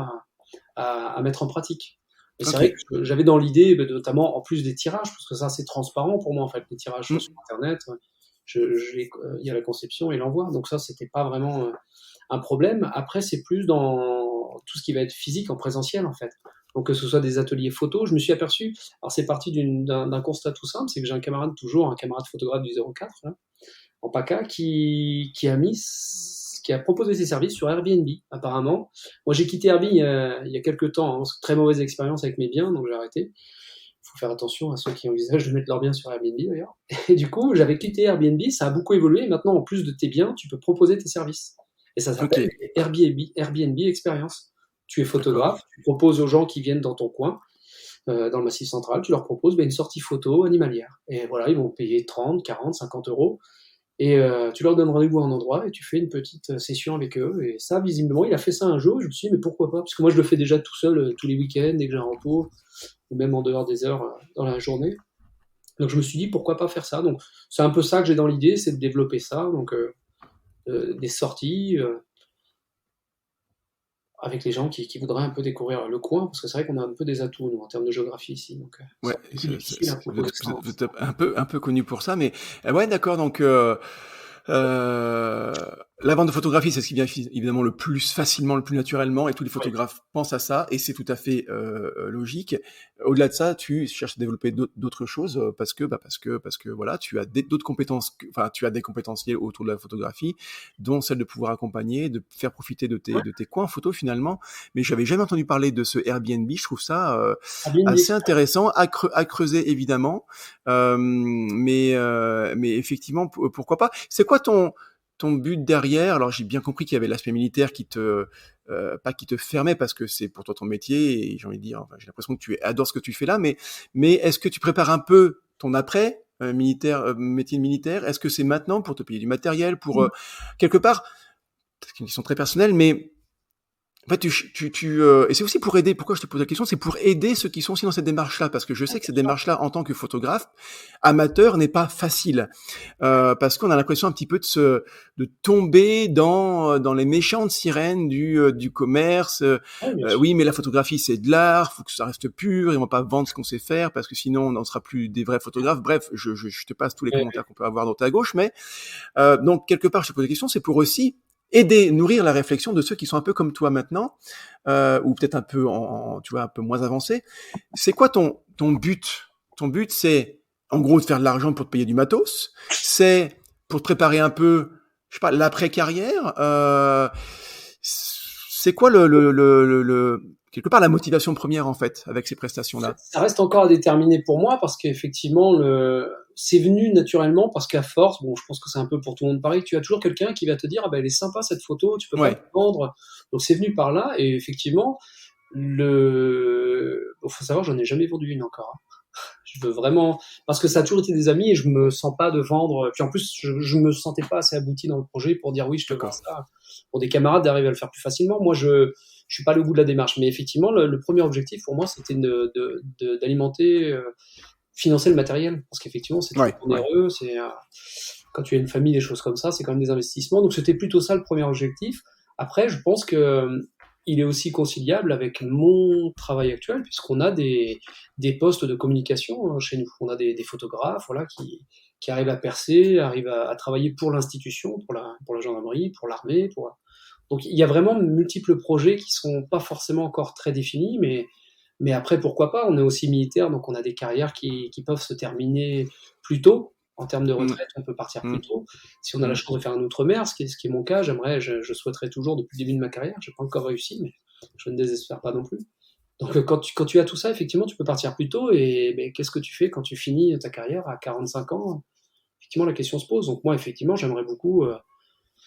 à mettre en pratique. Mais c'est Ok. vrai que j'avais dans l'idée, notamment en plus des tirages, parce que ça c'est transparent pour moi en fait, les tirages sont Mm. sur Internet, il y a la conception et l'envoi, donc ça c'était pas vraiment un problème. Après, c'est plus dans tout ce qui va être physique en présentiel en fait. Donc que ce soit des ateliers photos, je me suis aperçu, alors c'est parti d'un constat tout simple, c'est que j'ai un camarade photographe du 04, là, en PACA, qui a proposé ses services sur Airbnb, apparemment. Moi, j'ai quitté Airbnb il y a quelques temps, hein, très mauvaise expérience avec mes biens, donc j'ai arrêté. Il faut faire attention à ceux qui envisagent de mettre leurs biens sur Airbnb, d'ailleurs. Et du coup, j'avais quitté Airbnb, ça a beaucoup évolué. Maintenant, en plus de tes biens, tu peux proposer tes services. Et ça Ok. s'appelle Airbnb Experience. Tu es D'accord. photographe, tu proposes aux gens qui viennent dans ton coin, dans le Massif central, tu leur proposes une sortie photo animalière. Et voilà, ils vont payer 30, 40, 50 euros. Et tu leur donnes rendez-vous à un endroit et tu fais une petite session avec eux. Et ça, visiblement, il a fait ça un jour. Et je me suis dit, mais pourquoi pas? Parce que moi, je le fais déjà tout seul tous les week-ends, dès que j'ai un repos, ou même en dehors des heures dans la journée. Donc je me suis dit, pourquoi pas faire ça? Donc c'est un peu ça que j'ai dans l'idée, c'est de développer ça. Donc des sorties avec les gens qui voudraient un peu découvrir le coin, parce que c'est vrai qu'on a un peu des atouts, nous, en termes de géographie ici. Donc Ouais, c'est un peu plus difficile à vous proposer ça. vous êtes un peu connu pour ça, mais ouais, d'accord. Donc, euh, la vente de photographie, c'est ce qui vient évidemment le plus facilement, le plus naturellement, et tous les Ouais. photographes pensent à ça, et c'est tout à fait logique. Au-delà de ça, tu cherches à développer d'autres choses parce que voilà, tu as d'autres compétences, enfin, tu as des compétences liées autour de la photographie, dont celle de pouvoir accompagner, de faire profiter Ouais. de tes coins photos finalement. Mais j'avais jamais entendu parler de ce Airbnb. Je trouve ça Airbnb assez Experience. intéressant à creuser évidemment, mais effectivement pourquoi pas. C'est quoi ton but derrière? Alors j'ai bien compris qu'il y avait l'aspect militaire qui te pas qui te fermait parce que c'est pour toi ton métier et j'ai envie de dire, enfin, j'ai l'impression que tu adores ce que tu fais là, mais est-ce que tu prépares un peu ton après militaire, métier de militaire? Est-ce que c'est maintenant pour te payer du matériel, pour quelque part, c'est une question très personnelle, mais en fait, et c'est aussi pour aider. Pourquoi je te pose la question, c'est pour aider ceux qui sont aussi dans cette démarche-là, parce que je sais que cette démarche-là, en tant que photographe amateur, n'est pas facile, parce qu'on a l'impression un petit peu de tomber dans les méchantes sirènes du commerce. Ouais, bien sûr. Oui, mais la photographie c'est de l'art, faut que ça reste pur, ils vont pas vendre ce qu'on sait faire, parce que sinon on n'en sera plus des vrais photographes. Bref, je te passe tous les Ouais, commentaires qu'on peut avoir droite à gauche, mais donc quelque part, je te pose la question, c'est pour aussi aider, nourrir la réflexion de ceux qui sont un peu comme toi maintenant, ou peut-être un peu tu vois, un peu moins avancés. C'est quoi ton but? Ton but, c'est en gros de faire de l'argent pour te payer du matos. C'est pour te préparer un peu, je sais pas, l'après-carrière. C'est quoi quelque part la motivation première en fait avec ces prestations-là? ça reste encore à déterminer pour moi parce qu'effectivement, c'est venu naturellement parce qu'à force, bon, je pense que c'est un peu pour tout le monde pareil, tu as toujours quelqu'un qui va te dire, ah ben, elle est sympa cette photo, tu peux pas me Ouais. vendre. Donc c'est venu par là et effectivement, bon, faut savoir, j'en ai jamais vendu une encore, hein. Je veux vraiment, parce que ça a toujours été des amis et je me sens pas de vendre. Puis en plus, je me sentais pas assez abouti dans le projet pour dire oui, je te vends D'accord. ça. Pour des camarades d'arriver à le faire plus facilement. Moi, je suis pas le goût de la démarche. Mais effectivement, le premier objectif pour moi, c'était d'alimenter, financer le matériel. Parce qu'effectivement, c'est très Ouais, ouais. onéreux. Quand tu as une famille, des choses comme ça, c'est quand même des investissements. Donc c'était plutôt ça le premier objectif. Après, je pense que il est aussi conciliable avec mon travail actuel, puisqu'on a des postes de communication chez nous. On a des photographes, voilà, qui arrivent à percer, arrivent à travailler pour l'institution, pour la gendarmerie, pour l'armée. Donc il y a vraiment multiples projets qui sont pas forcément encore très définis, mais après, pourquoi pas? On est aussi militaire, donc on a des carrières qui peuvent se terminer plus tôt. En termes de Mm, retraite, on peut partir plus mm, tôt. Si on a la mm. chance de faire un outre-mer, ce qui est mon cas, je souhaiterais toujours depuis le début de ma carrière. J'ai pas encore réussi, mais je ne désespère pas non plus. Donc quand tu as tout ça, effectivement, tu peux partir plus tôt. Et mais qu'est-ce que tu fais quand tu finis ta carrière à 45 ans? Effectivement, la question se pose. Donc moi, effectivement, j'aimerais beaucoup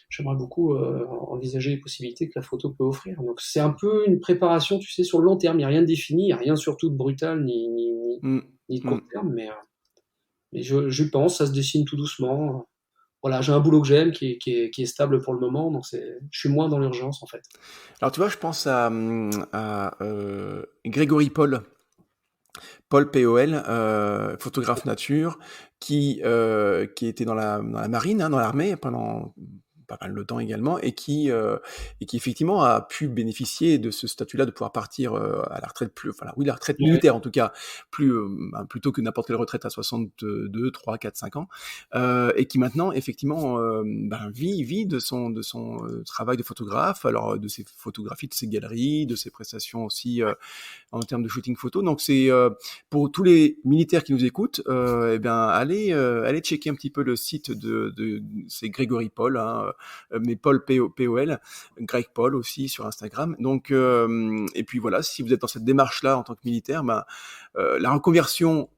j'aimerais beaucoup envisager les possibilités que la photo peut offrir. Donc c'est un peu une préparation, tu sais, sur le long terme. Il n'y a rien de défini, il n'y a rien surtout de brutal Mm, ni de court mm. terme, mais je pense, ça se dessine tout doucement. Voilà, j'ai un boulot que j'aime, qui est stable pour le moment, donc je suis moins dans l'urgence en fait. Alors tu vois, je pense à Grégory Paul. Paul P.O.L., photographe nature, qui était dans la marine, hein, dans l'armée pendant pas mal de temps également, et qui effectivement a pu bénéficier de ce statut-là, de pouvoir partir à la retraite enfin oui, la retraite Ouais, militaire en tout cas, plutôt que n'importe quelle retraite à 62, 3, 4, 5 ans, et qui maintenant effectivement vit de son travail de photographe, alors de ses photographies, de ses galeries, de ses prestations aussi en termes de shooting photo. Donc c'est pour tous les militaires qui nous écoutent, eh bien allez checker un petit peu le site de c'est Grégory Paul, hein, mais Paul P.O.L., Greg Paul aussi sur Instagram. Donc et puis voilà, si vous êtes dans cette démarche-là en tant que militaire, la reconversion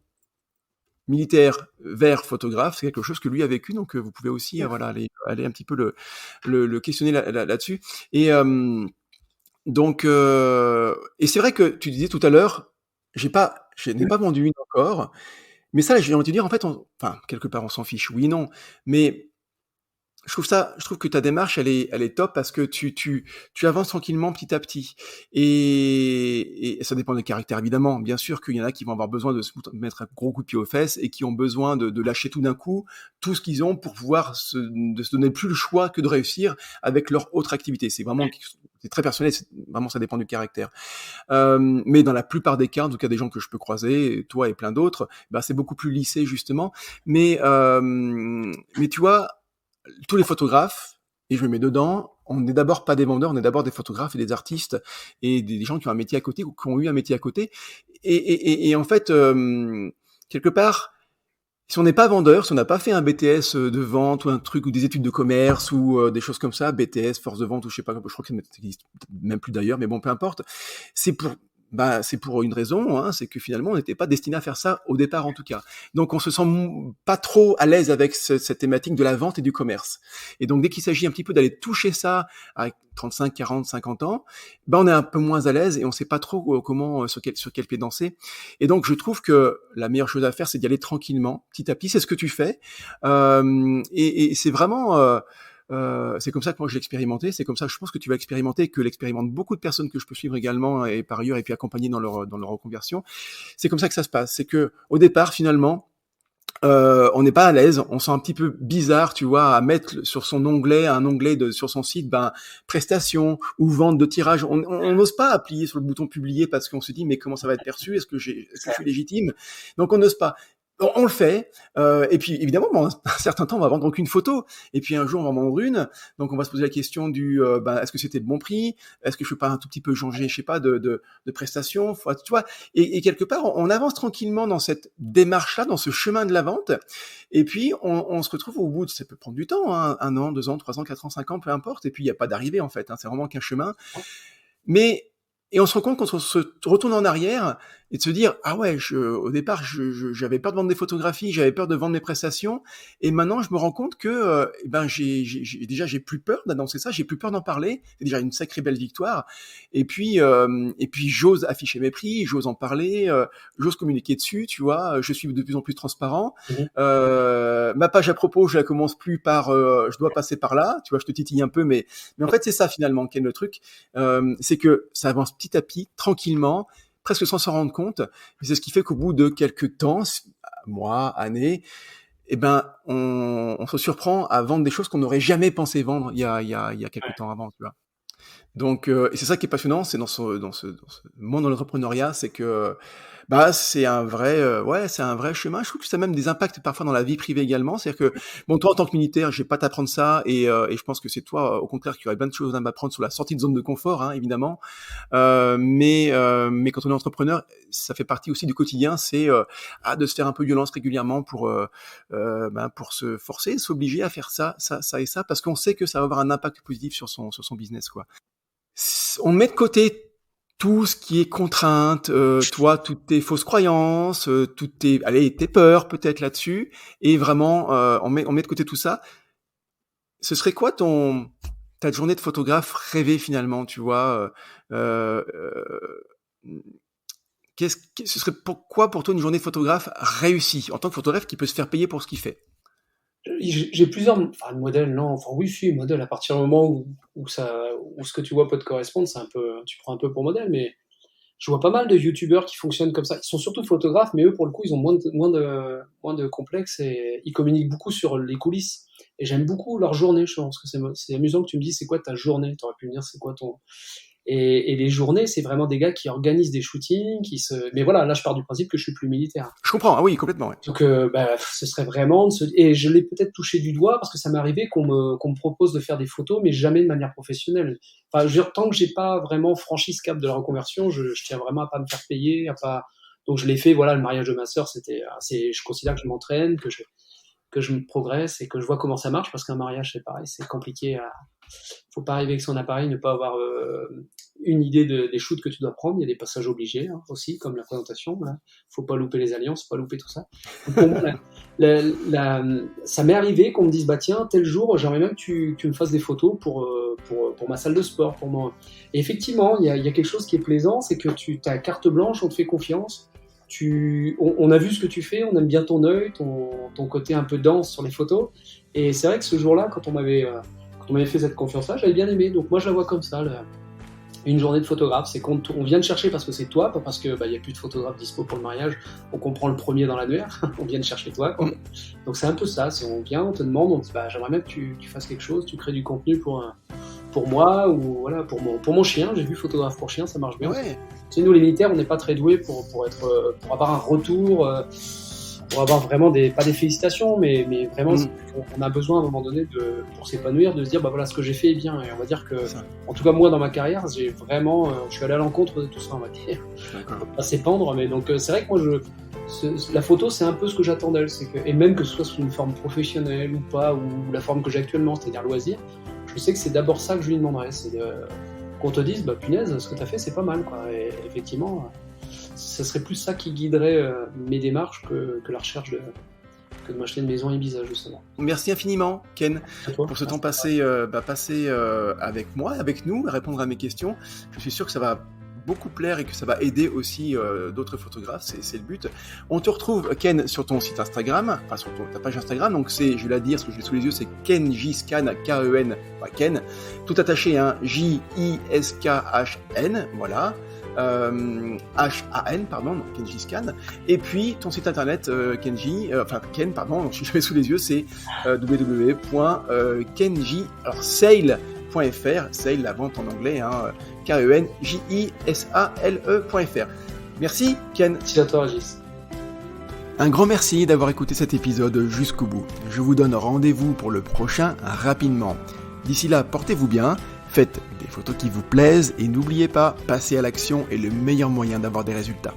militaire vers photographe, c'est quelque chose que lui a vécu, donc vous pouvez aussi voilà aller un petit peu le questionner là-dessus. Et donc, et c'est vrai que tu disais tout à l'heure, je n'ai pas vendu une encore, mais ça, j'ai envie de te dire, en fait, enfin, quelque part, on s'en fiche, oui et non, mais je trouve que ta démarche, elle est top parce que tu avances tranquillement petit à petit. Et ça dépend des caractères, évidemment. Bien sûr qu'il y en a qui vont avoir besoin de se mettre un gros coup de pied aux fesses et qui ont besoin de lâcher tout d'un coup tout ce qu'ils ont pour pouvoir de se donner plus le choix que de réussir avec leur autre activité. C'est très personnel, vraiment, ça dépend du caractère. Mais dans la plupart des cas, en tout cas des gens que je peux croiser, toi et plein d'autres, bah, c'est beaucoup plus lissé, justement. Mais tu vois, tous les photographes, et je me mets dedans, on n'est d'abord pas des vendeurs, on est d'abord des photographes et des artistes et des gens qui ont un métier à côté ou qui ont eu un métier à côté. Et en fait, quelque part, si on n'est pas vendeur, si on n'a pas fait un BTS de vente ou un truc ou des études de commerce ou des choses comme ça, BTS, force de vente ou je sais pas, je crois que ça n'existe même plus d'ailleurs, mais bon, peu importe. C'est pour une raison, hein, c'est que finalement on n'était pas destiné à faire ça au départ en tout cas. Donc on se sent pas trop à l'aise avec cette thématique de la vente et du commerce. Et donc dès qu'il s'agit un petit peu d'aller toucher ça à 35, 40, 50 ans, ben on est un peu moins à l'aise et on sait pas trop comment sur quel pied danser. Et donc je trouve que la meilleure chose à faire, c'est d'y aller tranquillement, petit à petit. C'est ce que tu fais, et c'est vraiment c'est comme ça que moi je l'ai expérimenté, c'est comme ça que je pense que tu vas expérimenter, que l'expérimentent beaucoup de personnes que je peux suivre également et par ailleurs et puis accompagner dans leur reconversion. C'est comme ça que ça se passe. C'est que au départ finalement on n'est pas à l'aise, on sent un petit peu bizarre, tu vois, à mettre sur son onglet, sur son site, prestations ou vente de tirage. On n'ose pas appuyer sur le bouton publier parce qu'on se dit mais comment ça va être perçu? Est-ce que je suis légitime? Donc on n'ose pas. On le fait, et puis évidemment, un certain temps, on va vendre aucune photo, et puis un jour, on va en vendre une, donc on va se poser la question est-ce que c'était le bon prix? Est-ce que je peux pas un tout petit peu changer, je sais pas, de prestations? Tu vois, et quelque part, on avance tranquillement dans cette démarche-là, dans ce chemin de la vente, et puis on se retrouve au bout ça peut prendre du temps, hein, 1 an, 2 ans, 3 ans, 4 ans, 5 ans, peu importe, et puis il n'y a pas d'arrivée en fait, hein, c'est vraiment qu'un chemin. Mais et on se rend compte quand on se retourne en arrière et de se dire ah ouais, au départ j'avais peur de vendre des photographies, j'avais peur de vendre mes prestations, et maintenant je me rends compte que j'ai plus peur d'annoncer ça, j'ai plus peur d'en parler, c'est déjà une sacrée belle victoire. Et puis j'ose afficher mes prix, j'ose en parler, j'ose communiquer dessus, tu vois, je suis de plus en plus transparent. Mhm. Ma page à propos, je la commence plus par je dois passer par là, tu vois, je te titille un peu, mais en fait c'est ça finalement qui est le truc. C'est que ça avance petit à petit, tranquillement, presque sans s'en rendre compte. C'est ce qui fait qu'au bout de quelques temps, mois, années, on se surprend à vendre des choses qu'on n'aurait jamais pensé vendre il y a quelques temps avant, tu vois. Donc, et c'est ça qui est passionnant, c'est dans ce monde de l'entrepreneuriat, c'est que c'est un vrai, c'est un vrai chemin. Je trouve que ça a même des impacts parfois dans la vie privée également. C'est-à-dire que, bon, toi en tant que militaire, je vais pas t'apprendre ça, et je pense que c'est toi, au contraire, qui aurais plein de choses à m'apprendre sur la sortie de zone de confort, hein, évidemment. Mais quand on est entrepreneur, ça fait partie aussi du quotidien, c'est de se faire un peu violence régulièrement pour se forcer, s'obliger à faire ça et ça, parce qu'on sait que ça va avoir un impact positif sur son business, quoi. On met de côté tout ce qui est contrainte, toi, toutes tes fausses croyances, tes peurs peut-être là-dessus, et vraiment, on met de côté tout ça. Ce serait quoi ta journée de photographe rêvée finalement, tu vois ce serait pourquoi pour toi une journée de photographe réussie en tant que photographe qui peut se faire payer pour ce qu'il fait? J'ai plusieurs modèles, non, enfin oui, si, modèle à partir du moment où ce que tu vois peut te correspondre, c'est un peu, tu prends un peu pour modèle, mais je vois pas mal de youtubeurs qui fonctionnent comme ça. Ils sont surtout photographes, mais eux, pour le coup, ils ont moins de complexes et ils communiquent beaucoup sur les coulisses. Et j'aime beaucoup leur journée, je pense que c'est amusant que tu me dises c'est quoi ta journée. T'aurais pu me dire c'est quoi ton. Et les journées, c'est vraiment des gars qui organisent des shootings, Mais voilà, là, je pars du principe que je suis plus militaire. Je comprends, ah oui, complètement, ouais. Donc, ce serait vraiment et je l'ai peut-être touché du doigt parce que ça m'est arrivé qu'on me propose de faire des photos, mais jamais de manière professionnelle. Enfin, je veux dire, tant que j'ai pas vraiment franchi ce cap de la reconversion, je tiens vraiment à pas me faire payer, à pas. Donc, je l'ai fait. Voilà, le mariage de ma sœur, je considère que je m'entraîne, que je me progresse et que je vois comment ça marche parce qu'un mariage, c'est pareil, c'est compliqué. Faut pas arriver avec son appareil, ne pas avoir une idée des shoots que tu dois prendre. Il y a des passages obligés aussi, comme la présentation. Là. Faut pas louper les alliances, faut pas louper tout ça. Donc, pour moi, ça m'est arrivé qu'on me dise bah tiens, tel jour, j'aimerais même que tu me fasses des photos pour ma salle de sport, pour moi. Et effectivement, il y a quelque chose qui est plaisant, c'est que tu as carte blanche, on te fait confiance. On a vu ce que tu fais, on aime bien ton œil, ton côté un peu dense sur les photos. Et c'est vrai que ce jour-là, quand on m'avait fait cette confiance-là, j'avais bien aimé. Donc moi, je la vois comme ça. Une journée de photographe, c'est qu'on vient te chercher parce que c'est toi, pas parce que il y a plus de photographes dispo pour le mariage. Donc on prend le premier dans l'annuaire. On vient te chercher toi. Quoi. Donc c'est un peu ça. On vient, on te demande, on te dit j'aimerais bien que tu fasses quelque chose, tu crées du contenu pour moi ou voilà pour mon chien. J'ai vu photographe pour chien, ça marche bien. Ouais. Tu sais, nous les militaires, on n'est pas très doués pour avoir un retour. Pour avoir vraiment pas des félicitations, mais vraiment, on a besoin à un moment donné pour s'épanouir, de se dire, voilà, ce que j'ai fait est bien. Et on va dire que, en tout cas, moi, dans ma carrière, je suis allé à l'encontre de tout ça, on va dire. D'accord. Pas s'épandre, mais donc, c'est vrai que moi, la photo, c'est un peu ce que j'attends d'elle. Et même que ce soit sous une forme professionnelle ou pas, ou la forme que j'ai actuellement, c'est-à-dire loisir, je sais que c'est d'abord ça que je lui demanderais. C'est qu'on te dise, punaise, ce que t'as fait, c'est pas mal, quoi. Et effectivement, ce serait plus ça qui guiderait mes démarches que la recherche de m'acheter une maison à Ibiza, justement. Merci infiniment, Ken, pour ce temps passé avec moi, avec nous, à répondre à mes questions. Je suis sûr que ça va beaucoup plaire et que ça va aider aussi d'autres photographes, c'est le but. On te retrouve, Ken, sur ton site Instagram, enfin sur ta page Instagram, donc c'est, je vais la dire, ce que j'ai sous les yeux, c'est KenJiskan, K-E-N, pas Ken, tout attaché, J-I-S-K-H-N, voilà. H-A-N, pardon, donc KenJiskan, et puis ton site internet Ken, pardon, je l'ai sous les yeux, c'est www.kenji.sale.fr, sale, la vente en anglais, KenJisale.fr. Merci, Ken. Merci à toi, Régis. Un grand merci d'avoir écouté cet épisode jusqu'au bout. Je vous donne rendez-vous pour le prochain rapidement. D'ici là, portez-vous bien. Faites des photos qui vous plaisent et n'oubliez pas, passer à l'action est le meilleur moyen d'avoir des résultats.